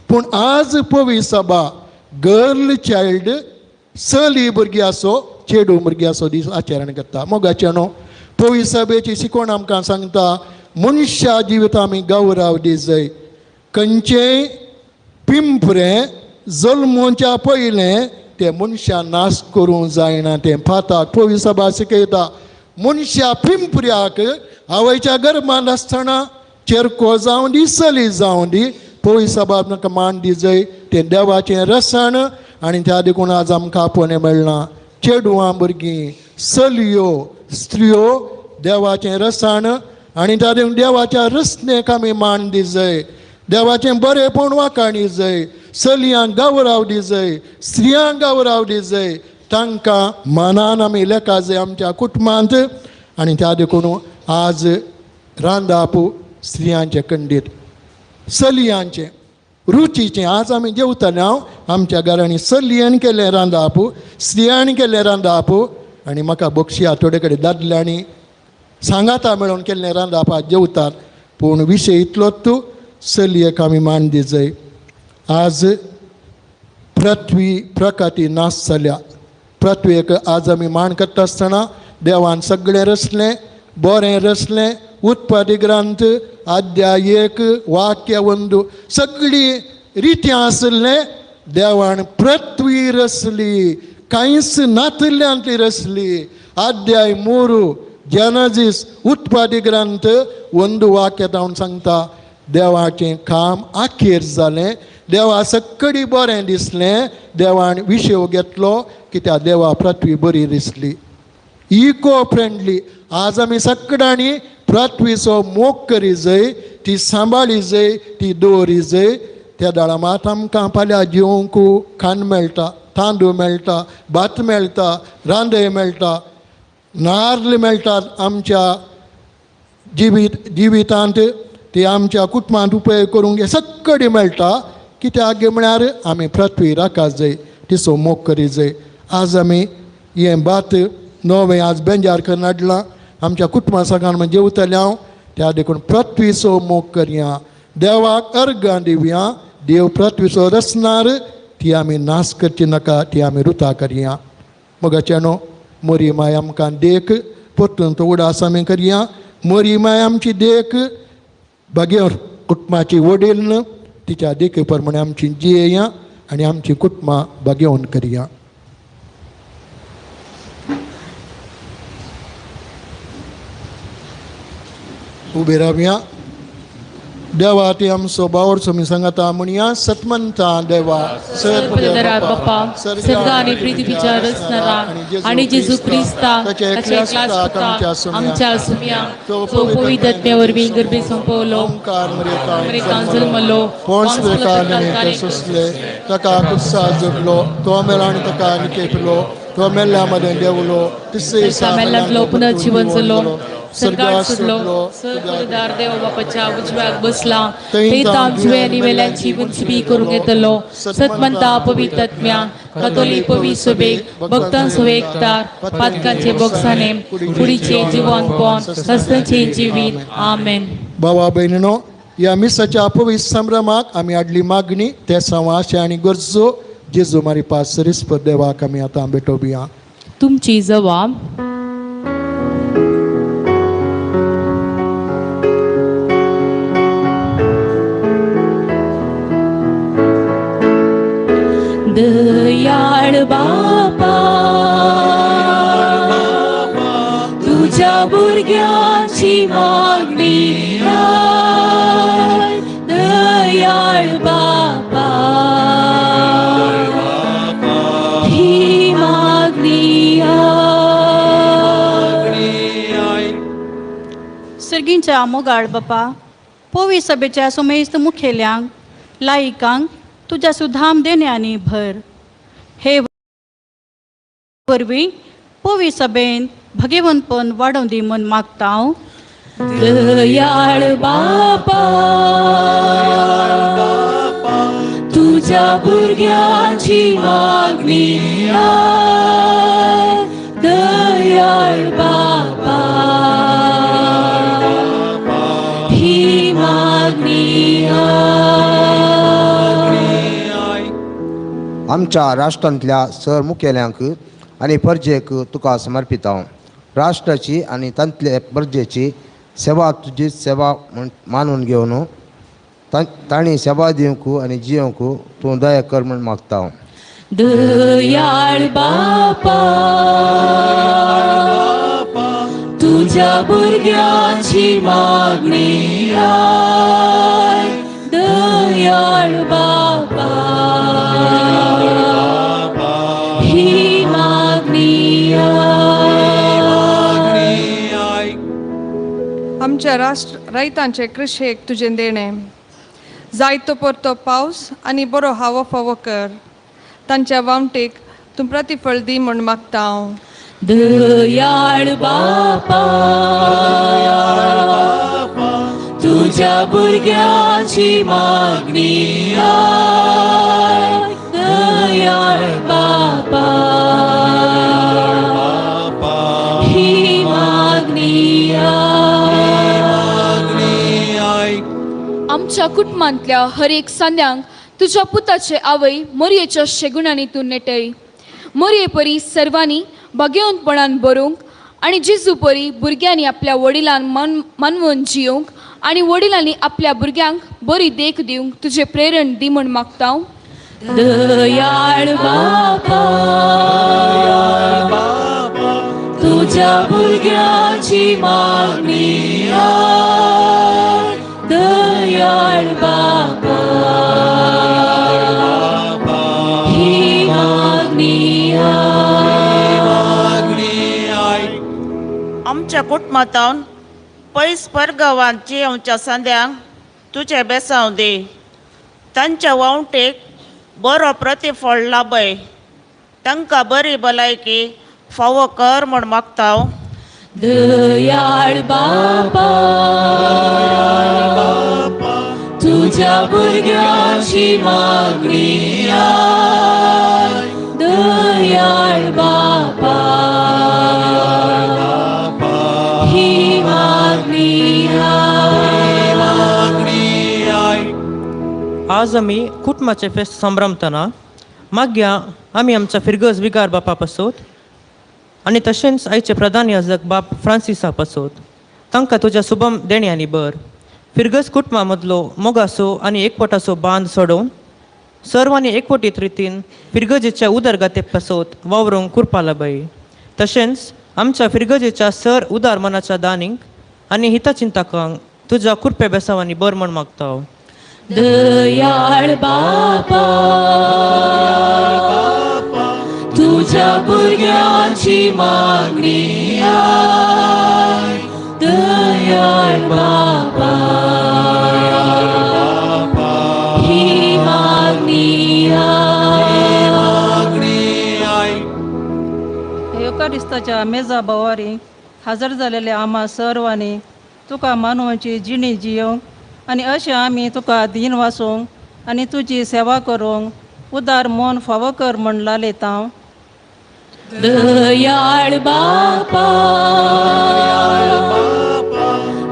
पूण आज पवित्र सभा गर्ल चायल्ड चली भुरग्याचो चेडू भुरग्याचो दीस आचरण करता मोगाचें न्हू पवित्र सभेची शिकवण आमकां सांगता मनशा जिविता आमी गौरव दी जाय खंयचेय पिंपरें जल्मोवच्या पयलें तें मनशा नाश करूंक जायना तें पाताक पवित्र सभा शिकयता मनशा पिंपऱ्याक आवयच्या गर्भांत आसतना चेरको जावं दी चली जावं दी पवित्र सभा आमकां मान दी जाय तें देवाचें रसण आनी त्या देखून आज आमकां आपोवणें मेळना चेडवां भुरगीं चलयो स्त्रियो देवाचें रसण आनी त्या देखून देवाच्या रसणेक आमी मान दी जाय देवाचें बरेंपण वाखाणी जाय चलयांक गौरव दी जाय स्त्रियांक गौरव दी जाय तांकां मनान आमी लेखा जाय आमच्या कुटुंबांत आनी त्या देखून आज रांदप स्त्रियांचें खंडीत चलयांचें रुचीचें आज आमी जेवतले आमच्या घरांनी चलयेन केलें रांदप स्त्रियान केलें रांदप आनी म्हाका बक्षी थोडे कडेन दादल्यांनी सांगाता मेळोन केल्लें रांदप आज जेवतात पूण विशय इतलोच चलयेक आमी मान दी जाय आज पृथ्वी प्रकृती नाश जाल्या पृथ्वेक आज आमी मान करता आसतना देवान सगळें रचलें बरें रचलें उत्पत्ती ग्रंथ अध्याय 1 वाक्य 1 सगळी रित्यां आसलें देवान पृथ्वी रचली कांयच नातल्ल्यान ती रचली अध्याय 3 जेनेसीस उत्पत्ती ग्रंथ 1 वाक्य जावन सांगता देवाचें काम आखेर जालें देवा सक्कडी बरें दिसलें देवान विशय घेतलो कित्याक देवा पृथ्वी बरी दिसली इको फ्रेंडली आज आमी सगळ्यांनी पृथ्वीचो मोग करी जाय ती सांबाळी जाय ती दवरी जाय त्या दाळा मात आमकां फाल्यां जेवंक खाण मेळटा तांदूळ मेळटा भात मेळटा रांदय मेळटा नाल्ल मेळटात आमच्या जिवितांत ते आमच्या कुटुंबांत उपयोग करूंक सगळें मेळटा कित्याक म्हळ्यार आमी पृथ्वी राखा जाय तिचो मोग करी जाय आज आमी हें भात नवें आज बेंजार करून हाडलां आमच्या कुटुंबा सगळ्यान जेवतले त्या देखून पृथ्वीचो मोग करया देवाक अर्गां दिवया देव पृथ्वीचो रचणार ती आमी नाश करची नाका ती आमी रुता करया मोगाचें न्हू मोरी माय आमकां देख परतून तो उडास आमी करया मोरी माय आमची देख बागेर कुटुंबाची वडील तिच्या देखी प्रमाणे आमची जियेया आनी आमची कुटुंबां बागेवन करया उबे रावया देवा ती आमचो बावरचो मी सांगता म्हणया सतमंता देवा सर्वपदरा बाप्पा सगळा आणि पृथ्वीच्या रचणारा आणि जेजू ख्रिस्ता ताचे एकल्याच आमच्या सुमिया तो पवित्र आत्म्यावरवी गर्भे संपवलो अमेरिकान जन्मलो पोन्स बेकार सुसले ताका कुस्सा जगलो तो मेला आनी ताका निकेपलो तो मेल्ल्या मध्ये देवलो तिसरे मेल्ल्यातलो पुनर्जीवन जालो सर्गार सुटलो सर्वदार देव बापाच्या उजव्याक बसला ते तांजवे आणि वेल्यांची वंचवी करून घेतलो सतमंता पवित्र आत्म्या कथोलिक पवित्र सभेक भक्तां सवेकदार पातकांचे बोगसाने फुडीचे जिवनपण हस्तांचे जिवीत आमेन. भावा बहिणीनो या मिसाच्या पवित्र संभ्रमाक आमी हाडली मागणी ते संवाश आनी गरजो जेजू मारी पास सरीस्पर देवाक आमी आतां भेटोवया. तुमची जबाब दयाळ बापा तुझ्या भुरग्यांची मागणी दयाळ दयाळ बापा ही मागणी आय. सर्गींच्या मोगाळ बापा पोवी सभेच्या सुमेस्त मुखेल्यांक लायिकांक तुझ्या सुधाम देण्यानी भर. हे वरवीं पोवी सभेन भगेवंतपण वाडोवन दी म्हूण मागता हांव. दयाळ बापा तुझ्या भुरग्यांची मागणी आय. दयाळ बापा ही मागणी आय. आमच्या राष्ट्रांतल्या सरमुखेल्यांक आनी परजेक तुका समर्पित हांव. राष्ट्राची आनी तांतले परजेची सेवा तुजी सेवा मानून घेवन तांणी सेवा दिवंक आनी जियोंक तूं दया कर म्हूण मागता हांव. दयाळ बापा तुझ्या भुरग्यांची मागणी आय. दयाळ बापा ही मागणी आय. आमच्या रायतांचे कृशेक तुजें देणें. जायतो परतो पावस आनी बरो हावो फावो कर. तांच्या वावटेक तूं प्रतिफळ दी म्हूण मागता हांव. दयाळ बापा तुझ्या भुरग्यांची मागणी आय. दयाळ बापा ही मागणी आय. आमच्या कुटुंबांतल्या हर एक सांद्यांक तुझ्या पुताचे आवय मोरयेच्या शेगुणांनी तूं नेटय. मोरये परी सर्वांनी भाग्यवंतपणान बरोवंक आनी जेजू परी भुरग्यांनी आपल्या वडिलांक मानवून जियोंक आनी वडिलांनी आपल्या भुरग्यांक बरी देख दिवंक तुजें प्रेरण दी म्हूण मागता हांव. दयाळ बापा तुझ्या भुरग्यांची मागणी आय. दयाळ बापा ही मागणी आय. आमच्या कुटुंबांत पयस परगांवांत जियोवच्या सांद्यांक तुजें बेसांव दे. तांच्या वावटेक बरो प्रतिफळ लाभय. तांकां बरी भलायकी फावो कर म्हूण मागता हांव. दयाळ बापा तुझ्या भुरग्यांची मागणी आय. दयाळ बापा ही मागणी आय. आज आमी कुटुंबाचे फेस्त संभ्रमतना मागया आमी आमच्या फिरगज विगार बापा पासत आनी तशेंच आयचे प्रधान याजक बाब फ्रांसिसा पासत तांकां तुज्या शुभम देण्यांनी बर. फिरगज कुटुंबा मदलो मोगासो आनी एकवटाचो बांद सोडोवन सर्वांनी एकवटीत रितीन फिरगजेच्या उदरगते पासत वावरूंक कुरपा लाबय. तशेंच आमच्या फिरगजेच्या सर उदार मनाच्या दानींक आनी हितचिंतकांक तुज्या कुरपे बेसावांनी बर म्हूण मागता हांव. दयाळ बापा तुझ्या भुरग्यांची मागणी आय. दयाळ बापा ही मागणी आय. एकारिस्ताच्या मेजा बोवारी हजर जालेल्या आम्हा सर्वांनी तुका मानवाची जिणी जियोंक आनी अशें आमी तुका दिन वाचूंक आनी तुजी सेवा करूंक उदार मन फावो कर म्हूण लालयता हांव. दयाळ बापा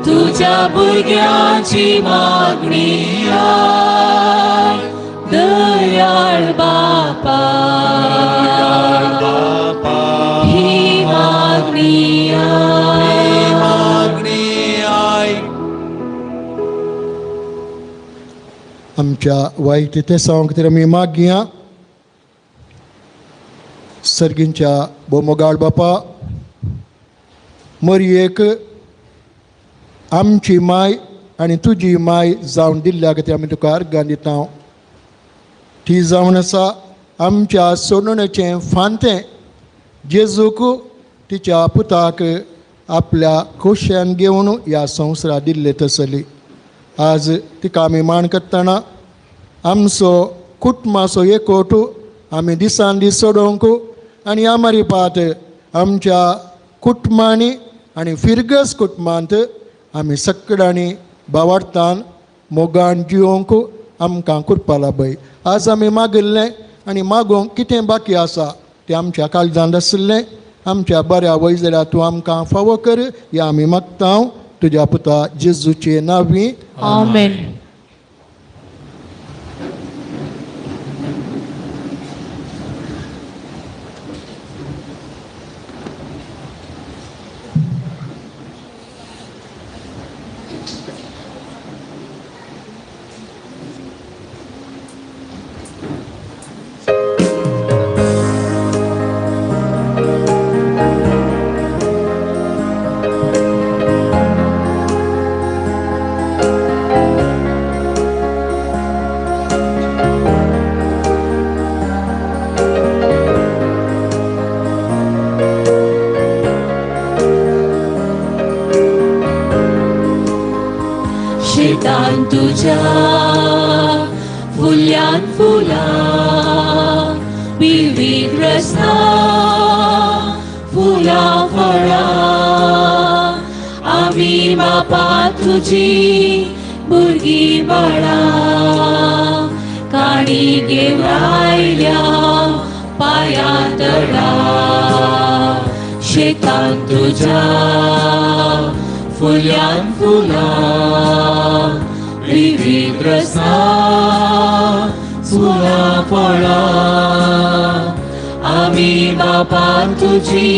तुझ्या भुरग्यांची मागणी आय. दयाळ बापा ही मागणी आय. आमच्या वाईट ते सांग तर आमी मागया. सर्गींच्या बोमोगाळ बापा मरयेक आमची माय आनी तुजी माय जावन दिल्ल्या खातीर आमी तुका अर्गां दिता ती जावन आसा आमच्या सोडणेचें फांतें जेजूक तिच्या पुताक आपल्या खोशयान घेवन ह्या संवसाराक दिल्ले तसली आज तिका आमी मान करतना आमचो कुटुंबाचो एकवट आमी दिसान दीस सोडोवंक आनी आमारी पात आमच्या कुटुंबांनी आनी फिरगस कुटुंबांत आमी सगळ्यांनी बावार्थान मोगान जिवंक आमकां करपा लाभय आज आमी मागिल्लें आनी मागोवंक कितें बाकी आसा तें आमच्या काळजांत आसलें आमच्या बऱ्या वैजऱ्या तूं आमकां फावो कर हें आमी मागता तुज्या पुता जेजूचे नांवी आमेन. शेतान तुझ्या फुल्यान फुला विविग्रस्ता फुला फळा आमी बापा तुझी भुरगीं बाळा काणी घेवन आयल्या पाया तळा शेतान तुझ्या फुल्यान फुला विविग्रस्ता फुला फळा आमी बापान तुझी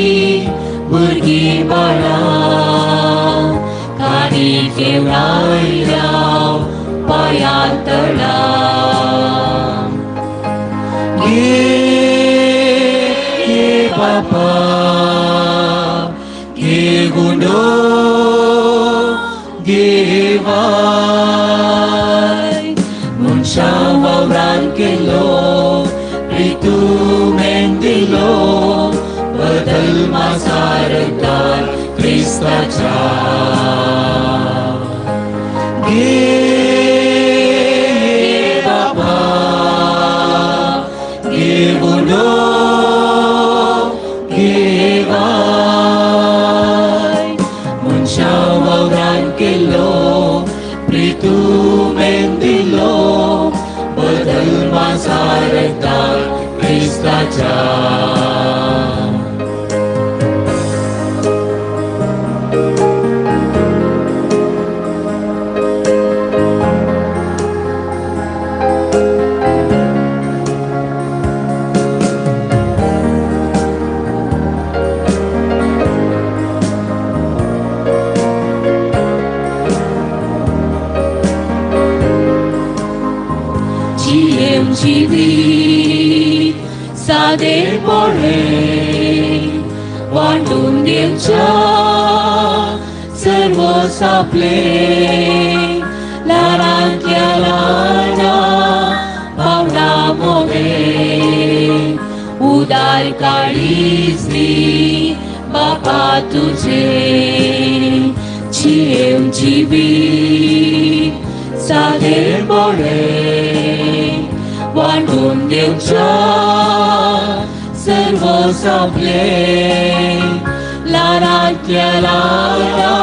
भुरगीं बाळा काणी घेवन आयल्या पाया तळा घे बापा घे गुंडो घेवाय मनशा वावरान केलो रितुमेन दिलो बदल मासारतार क्रिस्ताच्या घे बाबा घे गुंडो घेवाय मनशा वावरान केलो प्रितुमेन दिलो बदल मासारतार क्रिस्ताच्या जिवीत सादेर पडे वांटून दिवच्या सर्व सापले ल्हानांतल्या ल्हाना भावना मोगे उदार काळीज दी बापा तुझे जियेव जिवीत सादेर पडे वांटून दिवच्या सर्व सोंपले ल्हानांतल्या ल्हाना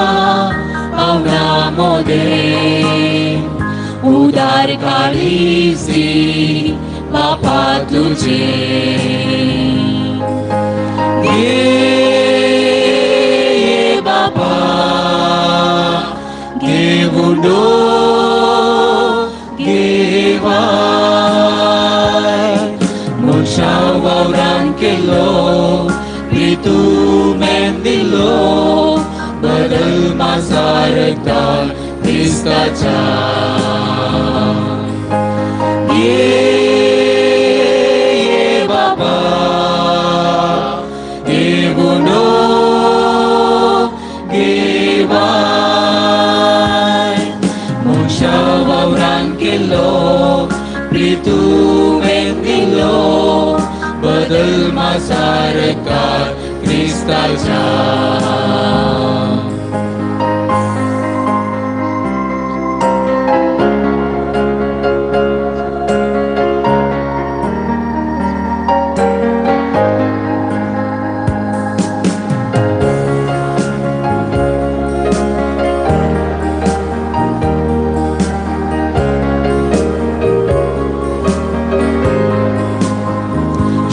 भावना मोगे उदार काळीज दी बापा तुझे घे बापा घे गुंडो घेवाय मनशा वावरान केलो रितुमेन दिलो बदल मासारतार क्रिस्ताच्या घे बाबा घे गुंडो घेवाय सारकार क्रिस्ताच्या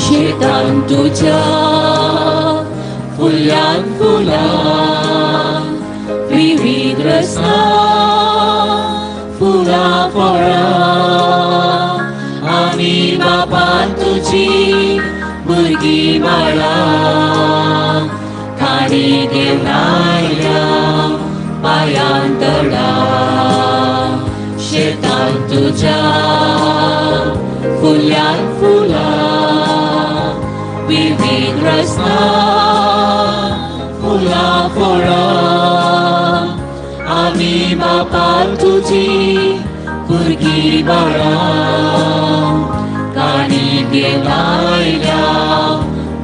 शेतान तुझ्या फुल्यान फुलां विविध रस्ता फुला फळां आमी बापान तुजी भुरगीं बाळां खाणी घेवन आयल्या पांयान तडा शेतान तुझ्या फुल्यान फुलां विविध रस्ता फुला फळां आमी बापान तुजी भुरगीं बाळां काणी घेवन आयल्या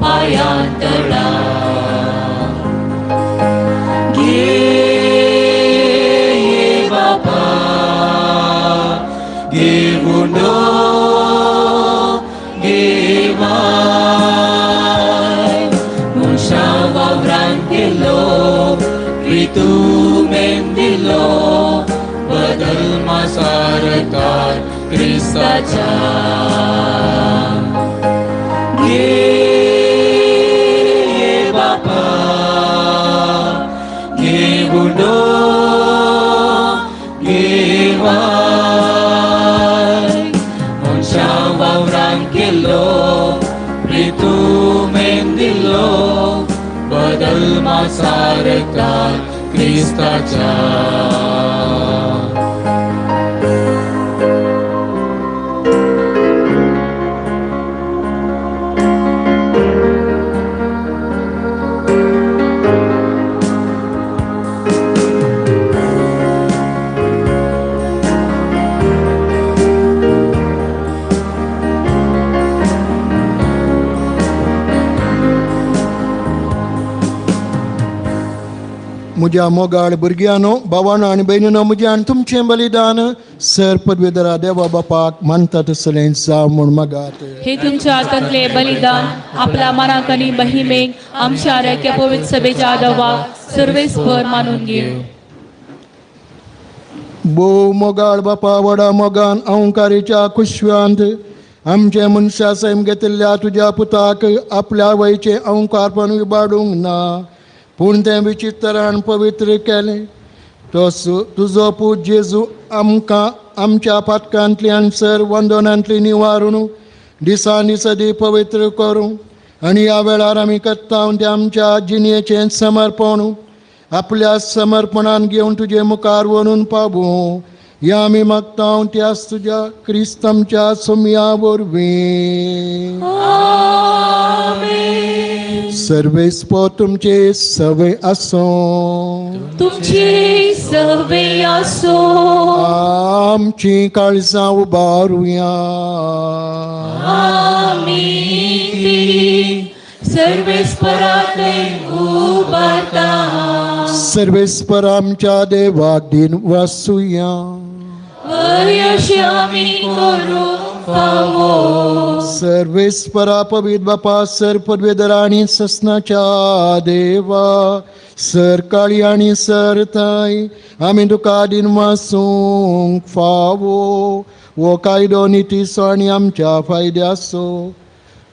पांयान तडा घे बापा घे गुंडो घे माय मुशा वावरान गेलो ऋतू मेन दिलो बदल सारकार क्रिस्ताच्या घे बापा घे गुंडो घे वाय मुशा वावरान गेलो ऋतू मेन दिलो बदल सारकार क्रिस्ताच्या म्हज्या मोगाळ भुरग्यांनो भावांनो आनी भयणीनो म्हज्यान तुमचें बलिदान सर पदवीधरा देवा बापाक मानता तसलें जावं म्हूण मागात हे तुमच्या हातांतले बलिदान आपल्या मनाक आनी महिमेक आमच्या आरोग्य पवित्र सभेच्या आदवाक सर्वेस्पर मानून घेव भो मोगाळ बापा वडा मोगान अहंकारीच्या खुशव्यांत आमचे मनशा सैम घेतिल्ल्या तुज्या पुताक आपल्या वयचे अहंकारपण इबाडूंक ना पूण तें विचित्रान पवित्र केलें तुजो पूत जेजू आमकां आमच्या पातकांतल्यान सर वंदनांतली निवारून दिसान दिसदी पवित्र करूं आनी ह्या वेळार आमी करता तें आमच्या जिणेचें समर्पण आपल्या समर्पणान घेवन तुजे मुखार व्हरून पावूं या आमी मागता त्याच तुज्या क्रिस्तमच्या सोम्या वरवीं सर्वेस्पर तुमचे सवय आसो तुमची सवय आसो आमची काळजां उबारुया आमी सर्वेस्परांतले उबारता सर्वेस्पर आमच्या देवाक दिन वासुया अशी आमी करूं फावो सर्वेस्परा पवित्र बापा सर पदवीधरा आनी ससनाच्या देवा सर काळी आनी सर थाय आमी तुका दिन वासूंक फावो वो कायदो नितीसो आनी आमच्या फायद्याचो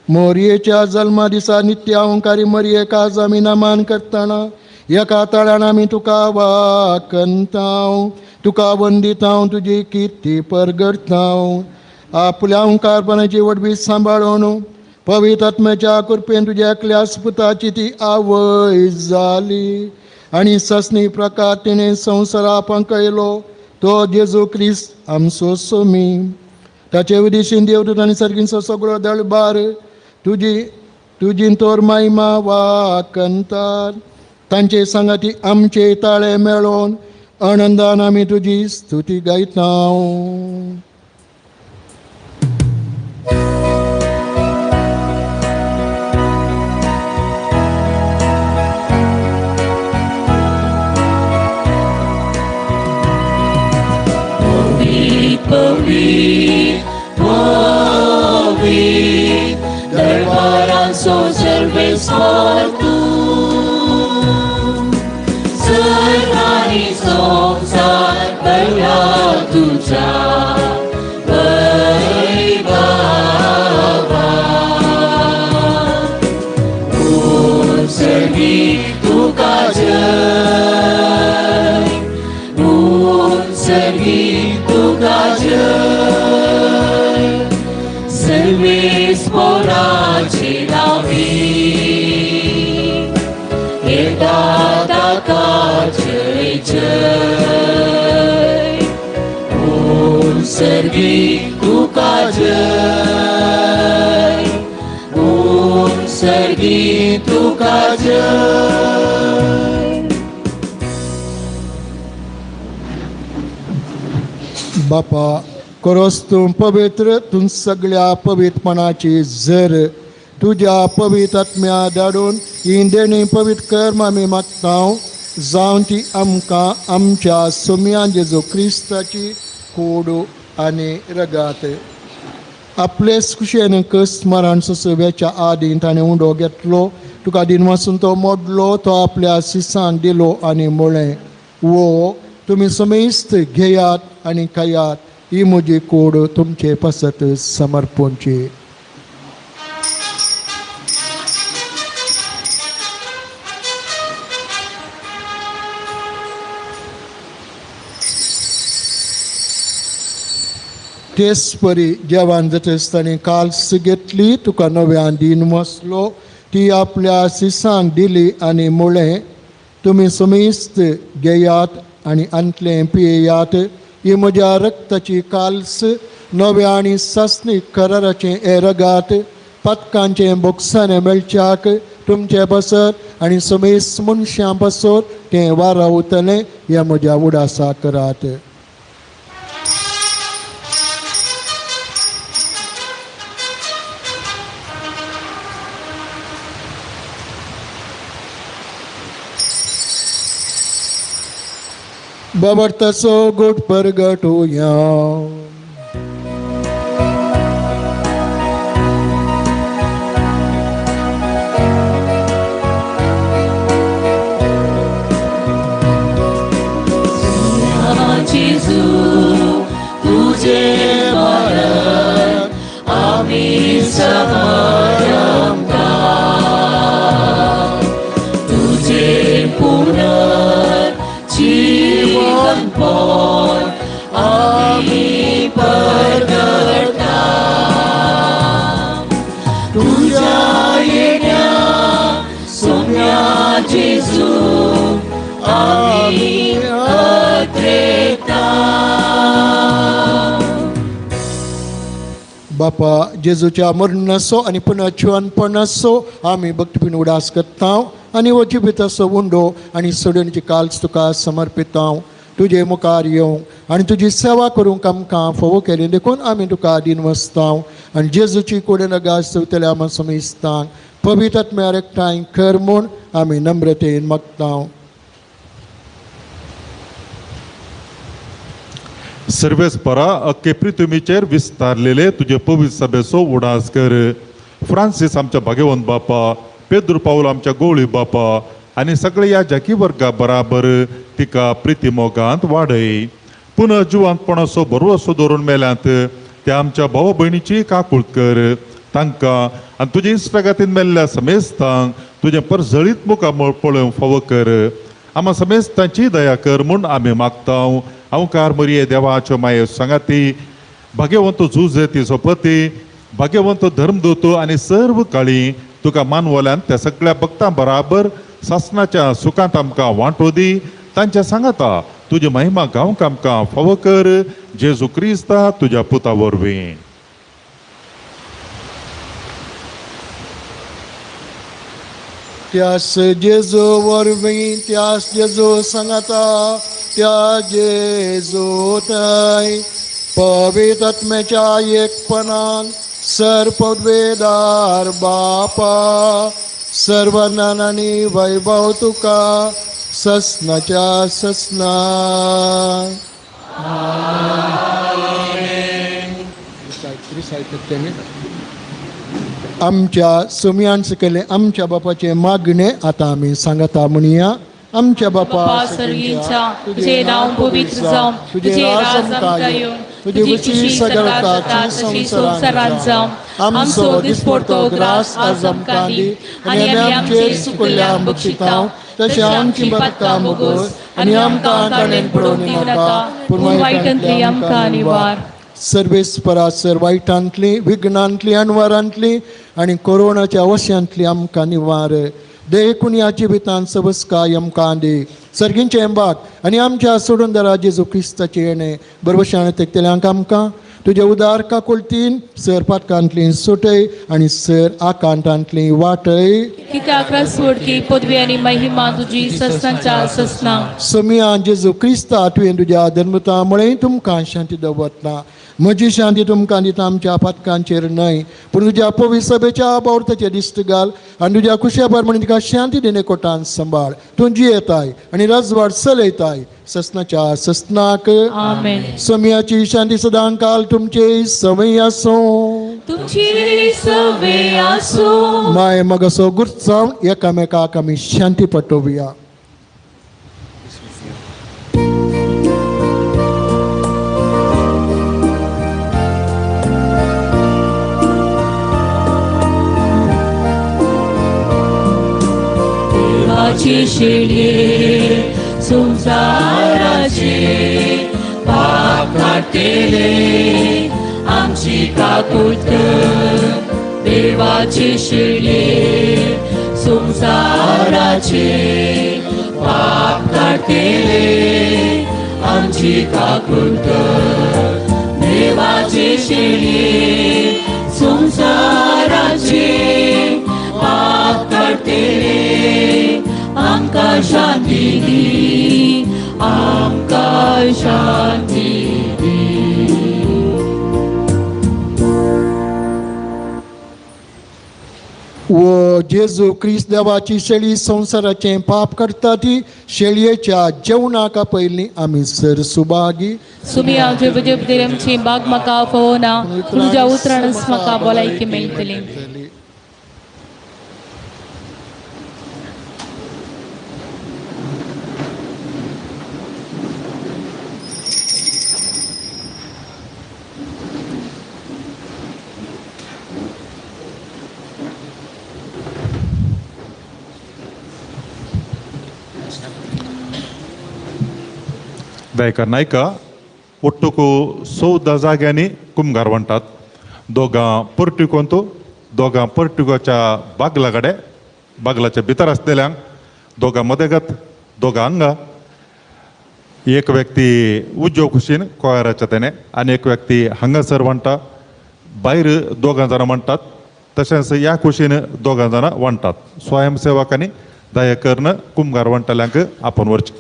मोरयेच्या जल्मा दिसा नित्य अहंकारी मरयेक आज आमी नमान करतना एका तळ्यान आमी तुका वाकनता तुका वंदिता तुजी किर्ती परगडता आपल्या अहंकारपणाची वडवी सांबाळून पवित्र आत्म्याच्या कृपेन तुज्या एकल्या सुपुताची ती आवय जाली आनी ससनी प्रकार तिणें संवसारा पंकयलो तो जेजू क्रिस्त आमचो सोमी ताचे उदेशीन देवदूत आनी सर्गींचो सगळो दळबार तुजी तोर महिमा वाकंतात तांचे सांगाती आमचे ताळे मेळोन आनंदान आमी तुजी स्तुती गायता स्वर तू सर्वांनी संसार भरला तुझा तुका जय तुका जय सर्वेस्पराचे नावी येता ताका जय जय ओम सर्गी तुका जय ओम सर्गी तुका जय. बापा करोस तूं पवित्र तूं सगळ्या पवित्रपणाची झर तुझ्या पवित्र आत्म्या धाडून ही देणी पवित्र कर आमी मागता जावं ती आमकां आमच्या सोम्या जेजू क्रिस्ताची कूड आनी रगात आपले कुशेन स्मरण सुसव्याच्या आदीं ताणें उंडो घेतलो तुका दिन वचून तो मोडलो तो आपल्या शिसांक दिलो आनी म्हळें वो तुमी समेस्त घेयात आनी खायात ही म्हजी कूड तुमचे पसत समर्पणची. तेच परी जेवण जाता काल्स घेतली तुका नव्यान दिन वसलो ती आपल्या शिसांक दिली आनी म्हळें तुमी समेस्त घेयात आनी अंतलें पियेयात ही म्हज्या रक्ताची काल्स नव्या आनी सस्नीक कराराचें हें रगात पदकांचें बोक्साने मेळच्याक तुमचे बसत आनी समेस्त मनशां बसत तें वारावतलें ह्या म्हज्या उडासा करात. बाबर्ताचो गोट परगटुया. जेजू तुझे मरण आमी समरंगा तुझे पुनर्जीवनपण आमी परगटा तुझ्या येण्या सोम्या जेजू आमी बापा जेजूच्या मरणाचो आनी पुनर्जीवनपणाचो आमी भक्तीपीन उडास करता आनी हो जिविताचो उंडो आनी सोडूनची काल्स तुका समर्पिता तुजे मुखार येवंक आनी तुजी सेवा करूंक आमकां फोव केली देखून आमी तुका दिन वसता आनी जेजूची कूड नगास चवतले आमी समेस्तांक पवित्र आत्म्यार एकठांय कर म्हूण आमी नम्रतेन मागता. सर्वेस्परा अख्खे पृथ्वीचेर विस्तारलेले तुझे पवित्र सभेचो उडास कर. फ्रांसीस आमच्या भाग्यवंत बापा पेद्र पाऊल आमच्या गोळी बापा आनी सगळे या जाकी वर्गा बराबर तिका प्रिती मोगांत वाडय. पुनः जिवंतपणाचो भरवसो दवरून मेल्यांत त्या आमच्या भाव भयणीची काकूळ कर. तांकां आनी तुजे इश्टागातीन मेल्ल्या समेस्तांक तुजें परजळीत मुखार पळोवंक फावो कर. आम्हा समेस्तांची दया कर म्हूण आमी मागता. अवकार मरिये देवाच्यो माये सांगाती भाग्यवंत झुजे तिचो पती भाग्यवंत धर्मदूत आनी सर्व काळी तुका मानवल्यान त्या सगळ्या भक्तां बराबर सासणाच्या सुखांत आमकां वांटो दी. तांच्या सांगाता तुजी महिमा गावंक आमकां फावो कर. जेजू क्रिस्ता तुज्या पुता वरवीं. त्यास जेजू वरवीं त्यास जेजू सांगाता त्या जेजू थंय पवित्र आत्म्याच्या एकपणान सर्पवेदार बापा सर्वज्ञान आनी वैभव तुका ससनाच्या ससना. आमच्या सोमियांच केले आमच्या बापाचे मागणे आता आम्ही सांगता म्हणूया. आमच्या बापा सर्गींचा तुझे नाव पवित्र जावं, तुझे राज्य येऊन, तुझी खुशी सगळ्यात तशी संसारात जावं. आमचो दिसपडतो ग्रास आज आमकां दी, आणि आमचे सुकल्ल्या बक्षितांव, तशें आमची बदकां मुगोस, आणि आमकां काणेन पडोवंक दिवं नाका, पूण वायटांतली आमकां निवार. सर्वेस्परा सर वायटांतली, विघ्नांतली, अनवरांतली आणि कोरोनाच्या वश्यांतली आमकां निवार. देखून या जिवितांत सबस्काय आमकां दी. सर्गींचे एंबाक आनी आमच्या सोडून दरा जेजू क्रिस्ताचे येणे बरवशाण तेकतेल्यांक आमकां तुझे उदार काकुलतीन सर पातकांतली सुटय आणि सर आकांतांतली वाटय. कित्याक सोडकी पदवी आनी महिमा तुजी सस्नांच्या सस्ना. समिया जेजू क्रिस्ता तुवें तुज्या धर्मता मुळे तुमकां शांती दवरता. म्हजी शांती तुमकां दिता, आमच्या पातकांचेर न्हय पूण तुज्या पवित्र सभेच्या आबावताचे दिश्ट घाल आनी तुज्या खुशया बरमणी तिका शांती दिने कोटान सांबाळ. तूं जियेताय आनी राजवाड चलयताय सस्नाच्या सस्नाक. आमेन. समियाची शांती सदां काल तुमचे सवय आसो. तुमची सवय आसो. माय मग असो गुरचावन एकामेकाक आमी शांती पटोवया. देवाची शेळये संसाराचे पाप काटेले आमची काकुट. देवाची शेळये संसाराचे पाप काटेले आमची काकुट. देवाची शेळये संसाराचे पाप काटेले आमकां शांती दी, आमकां शांती दी. व जेजू क्रिस्त देवाची शेळी संसाराचे पाप करता ती शेळयेच्या जेवणाका पयलीं आमी सर सुभागी. सुमी आमचे देवाची बाग म्हाका फोना, तुझ्या उतराणस म्हाका भलायकी मेळटली. ದಯಕ ನಾಯ್ಕ ಒಟ್ಟುಕು ಸೌದ ಜಾಗ್ಯಾनी कुमगार म्हणटात. दोगां परट्युकोंतू दोगां परट्युकोच्या बागलाकडे बागलाच्या भितर आसलेल्यांक दोगां मदेगत दोगां हांगा एक व्यक्ती उज्जो खुशीन कोयराच्या तेने आनी एक व्यक्ती हांगासर म्हणटा. भायर दोगां जाणां म्हणटात, तशेंच ह्या खुशीन दोगां जाणां म्हणटात. स्वयंसेवकांनी दया करून कुमगार वंटल्यांक आपण व्हरचें.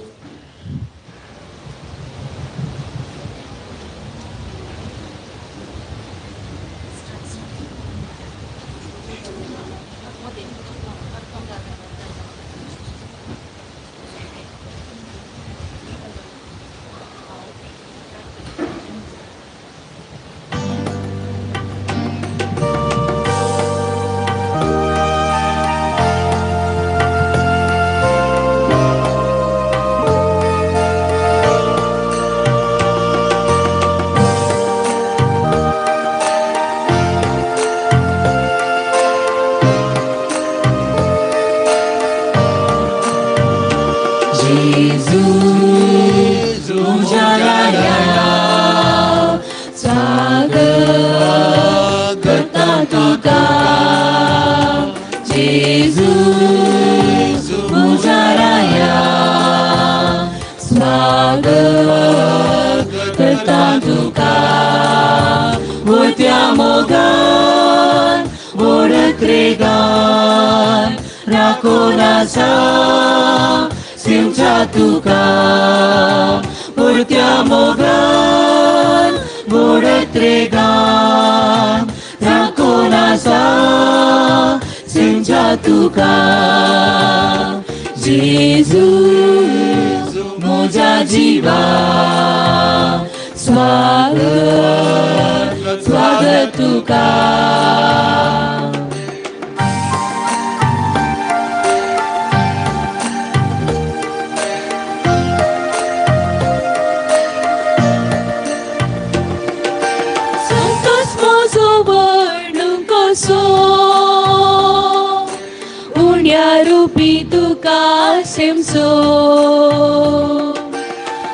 रुपी तुका सेमसो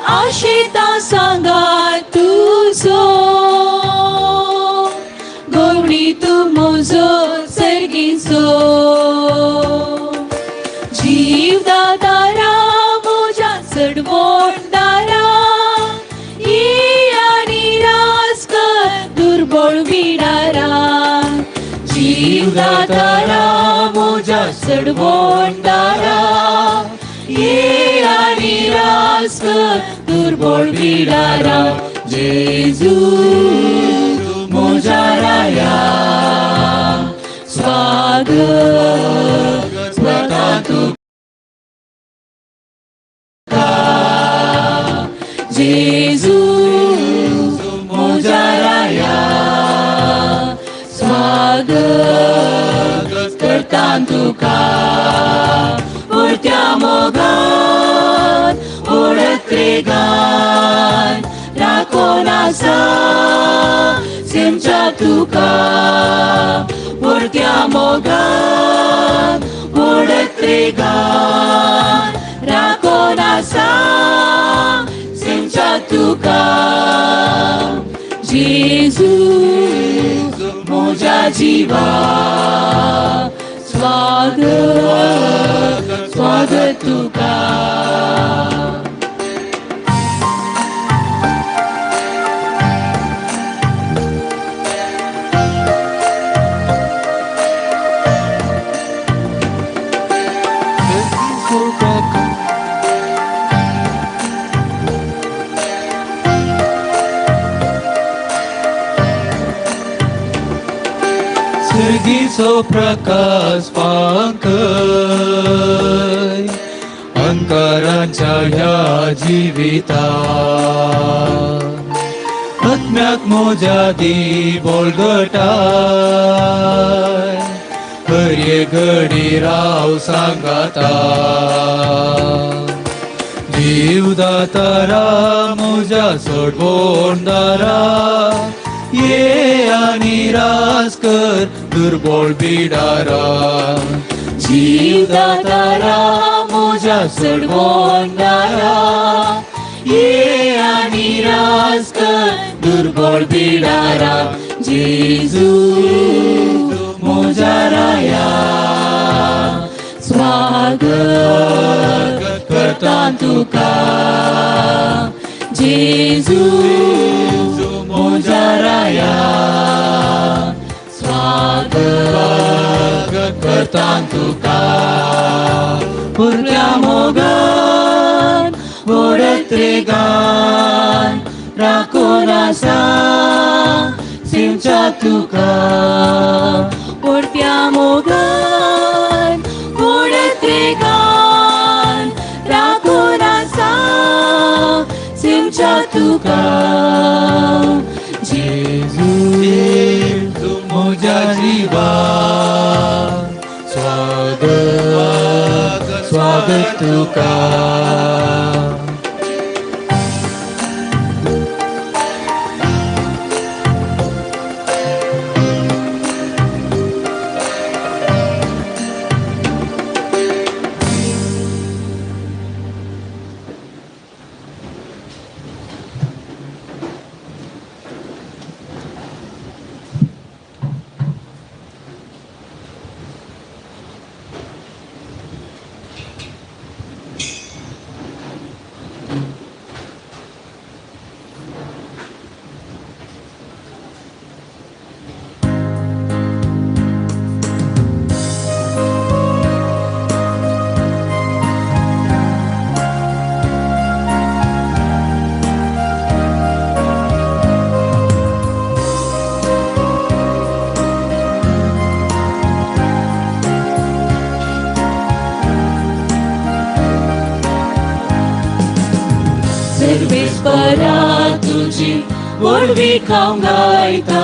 आशेता सांगा तुझो गवळी तू मोजो सर्गीचो जीव दातारा मोजा चढवणदारा ये आणि राजकर दुर्बळ विडारा जीव दातारा मोजा चढवणदारा ये आणि राजकर दुर्बळ विडारा जेजू मोजा राया स्वागत स्वता तू जेजू मोजा राया स्वागत करता तुका उडत्या मोगान ओढत रेगान राखोन आसा सेमच्या तुका उडत्या मोगान ओढत रेगान राखोन आसा सेमच्या तुका जेजू मोजा जीवा स्वागत स्वागत तुका सर्गीचो प्रकाश पांकय अंकारांच्या ह्या जिविता आत्म्याक मोजा दी बोलगटाय हरये घडी राव सांगाता जीव दातारा मोजा सोडवणदारा ये आणि राजकर दुर्बळ बिडारा जीव दातारा मोजा चढवणदारा ये आणि राजकर दुर्बळ बिडारा जेजू मोजा राया स्वागत करता तुका जेजू मोजा राया स्वागत करता तुका पुरत्या मोगान ओढत रेगान राखोन आसा सेमच्या तुका पुरत्या मोगान ओढत रेगान राखोन आसा सेमच्या तुका जेजू मोजा जीवा स्वागत स्वागत तुका सर्वेस्परा तुझी वळवी खाऊन गायता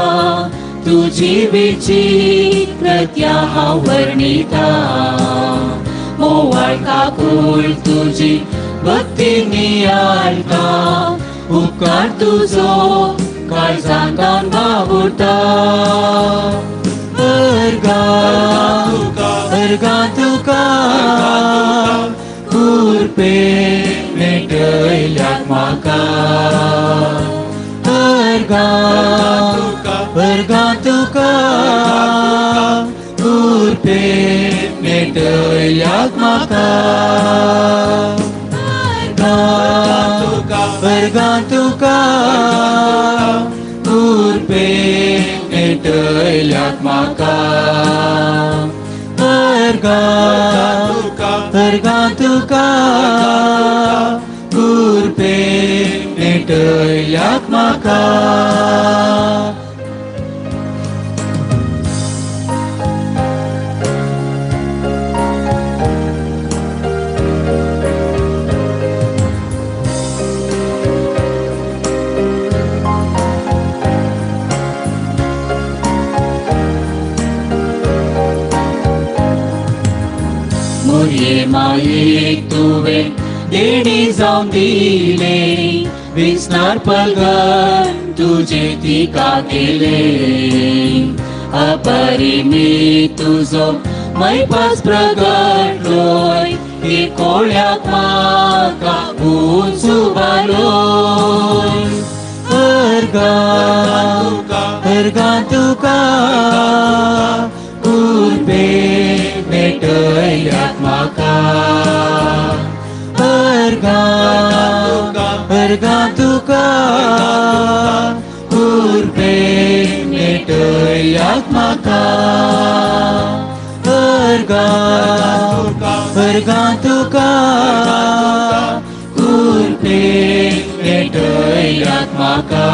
तुझी विचित्रत्या हांव वर्णिता मोवाळ काकूळ तुझी भक्ती नियाळटा उपकार तुजो काळजांतान वावुरता अर्गा तुका मेटयल्याक म्हाका अर्गा तुका उरपे मेटयल्याक म्हाका अर्गा तुका उरपे मेटयल्याक म्हाका अर्गा तुका उरपे मेटयल्याक म्हाका मोरये मायेक तुवें देणी जावन दिले विस्तार पलगन तुजे तिका केले अपरिमीत तुजो मैपास प्रगटलोय हे कोळ्याक म्हाका उंचुबालोय अर्गा तुका उरपे मेटयल्याक म्हाका अर्गा तुका उरपे मेटयल्याक म्हाका अर्गा तुका उरपे मेटयल्याक म्हाका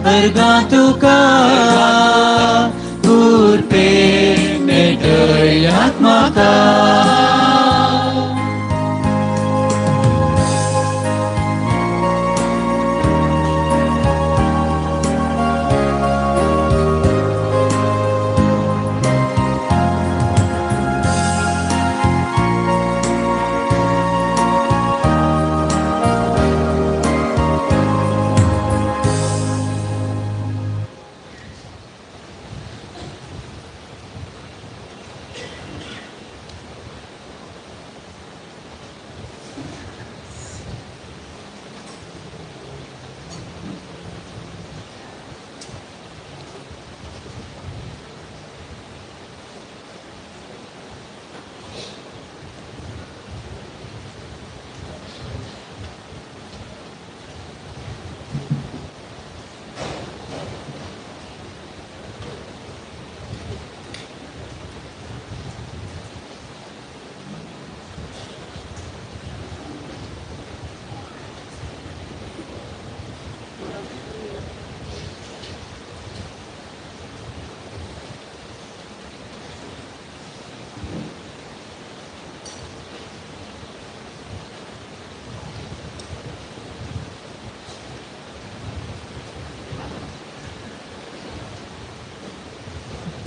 अर्गा तुका उरपे मेटयल्याक म्हाका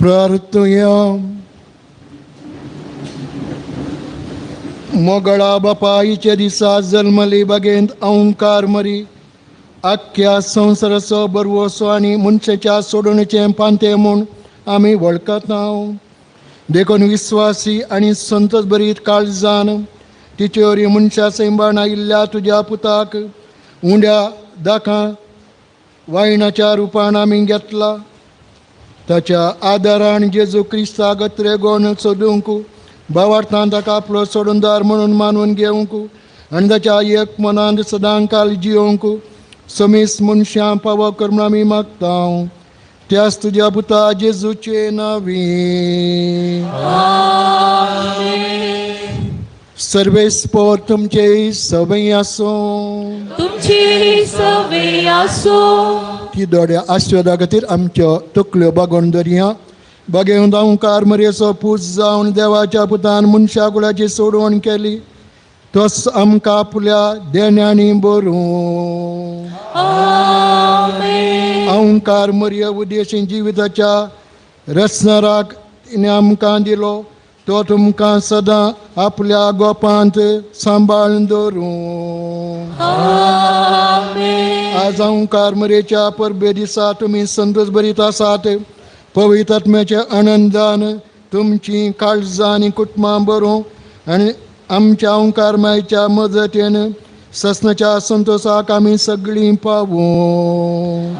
प्रार्थया मोगळा बापाईच्या दिसा जल्मली बागेंत अहंकार मरी आख्या संवसाराचो बरवसो आनी मनशाच्या सोडणेचें पांतें म्हूण आमी वळखता देखून विस्वासी आनी संतोश भरीत काळजान तिचेवरी मनशा सैंबाण आयिल्ल्या तुज्या पुताक उंड्या दाखां वायणाच्या रुपान आमी घेतला ताच्या आदारान जेजू क्रिस्ताक त्रेगोण सोदूंक भावार्थान ताका आपलो सोडूनदार म्हणून मानून घेवंक आनी ताच्या एक मनांत सदां काल जियोंक समीस मनशां पावो करून आमी मागता त्याच तुज्या पुता जेजूचे नांवी सर्वेस्पोर तुमचे सवय आसो तुमची सवय आसो ती दोड्या आशिर्वादा खातीर आमच्यो तकल्यो बागोवन दरया बागेंत अहंकार मरयेचो पूज जावन देवाच्या पुतान मनशा कुळाची सोडवण केली तोच आमकां आपल्या देण्यांनी भरूं अहंकार मरये उद्देशीं जिविताच्या रचनाराक तिणें आमकां दिलो तो तुमकां सदां आपल्या गोपांत सांबाळून दवरूं आज अहंकार मरयेच्या परबे दिसा तुमी संतोश भरीत आसात पवित्र आत्म्याच्या आनंदान तुमची काळजां आनी कुटुंबां बरों आनी आमच्या ओंकारमायच्या मजतीन ससनाच्या संतोषाक आमी सगळीं पावूं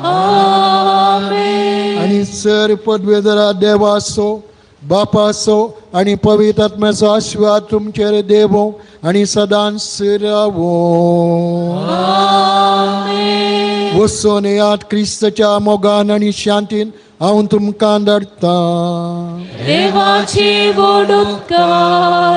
आनी सर पदवेदरा देवासो बापासो आनी पवित्र आत्म्याचो आशिर्वाद तुमचेर देवो आनी सदांच रावो वचून यात क्रिस्ताच्या मोगान आनी शांतीन हांव तुमकां धाडटां देवाची वडुतकार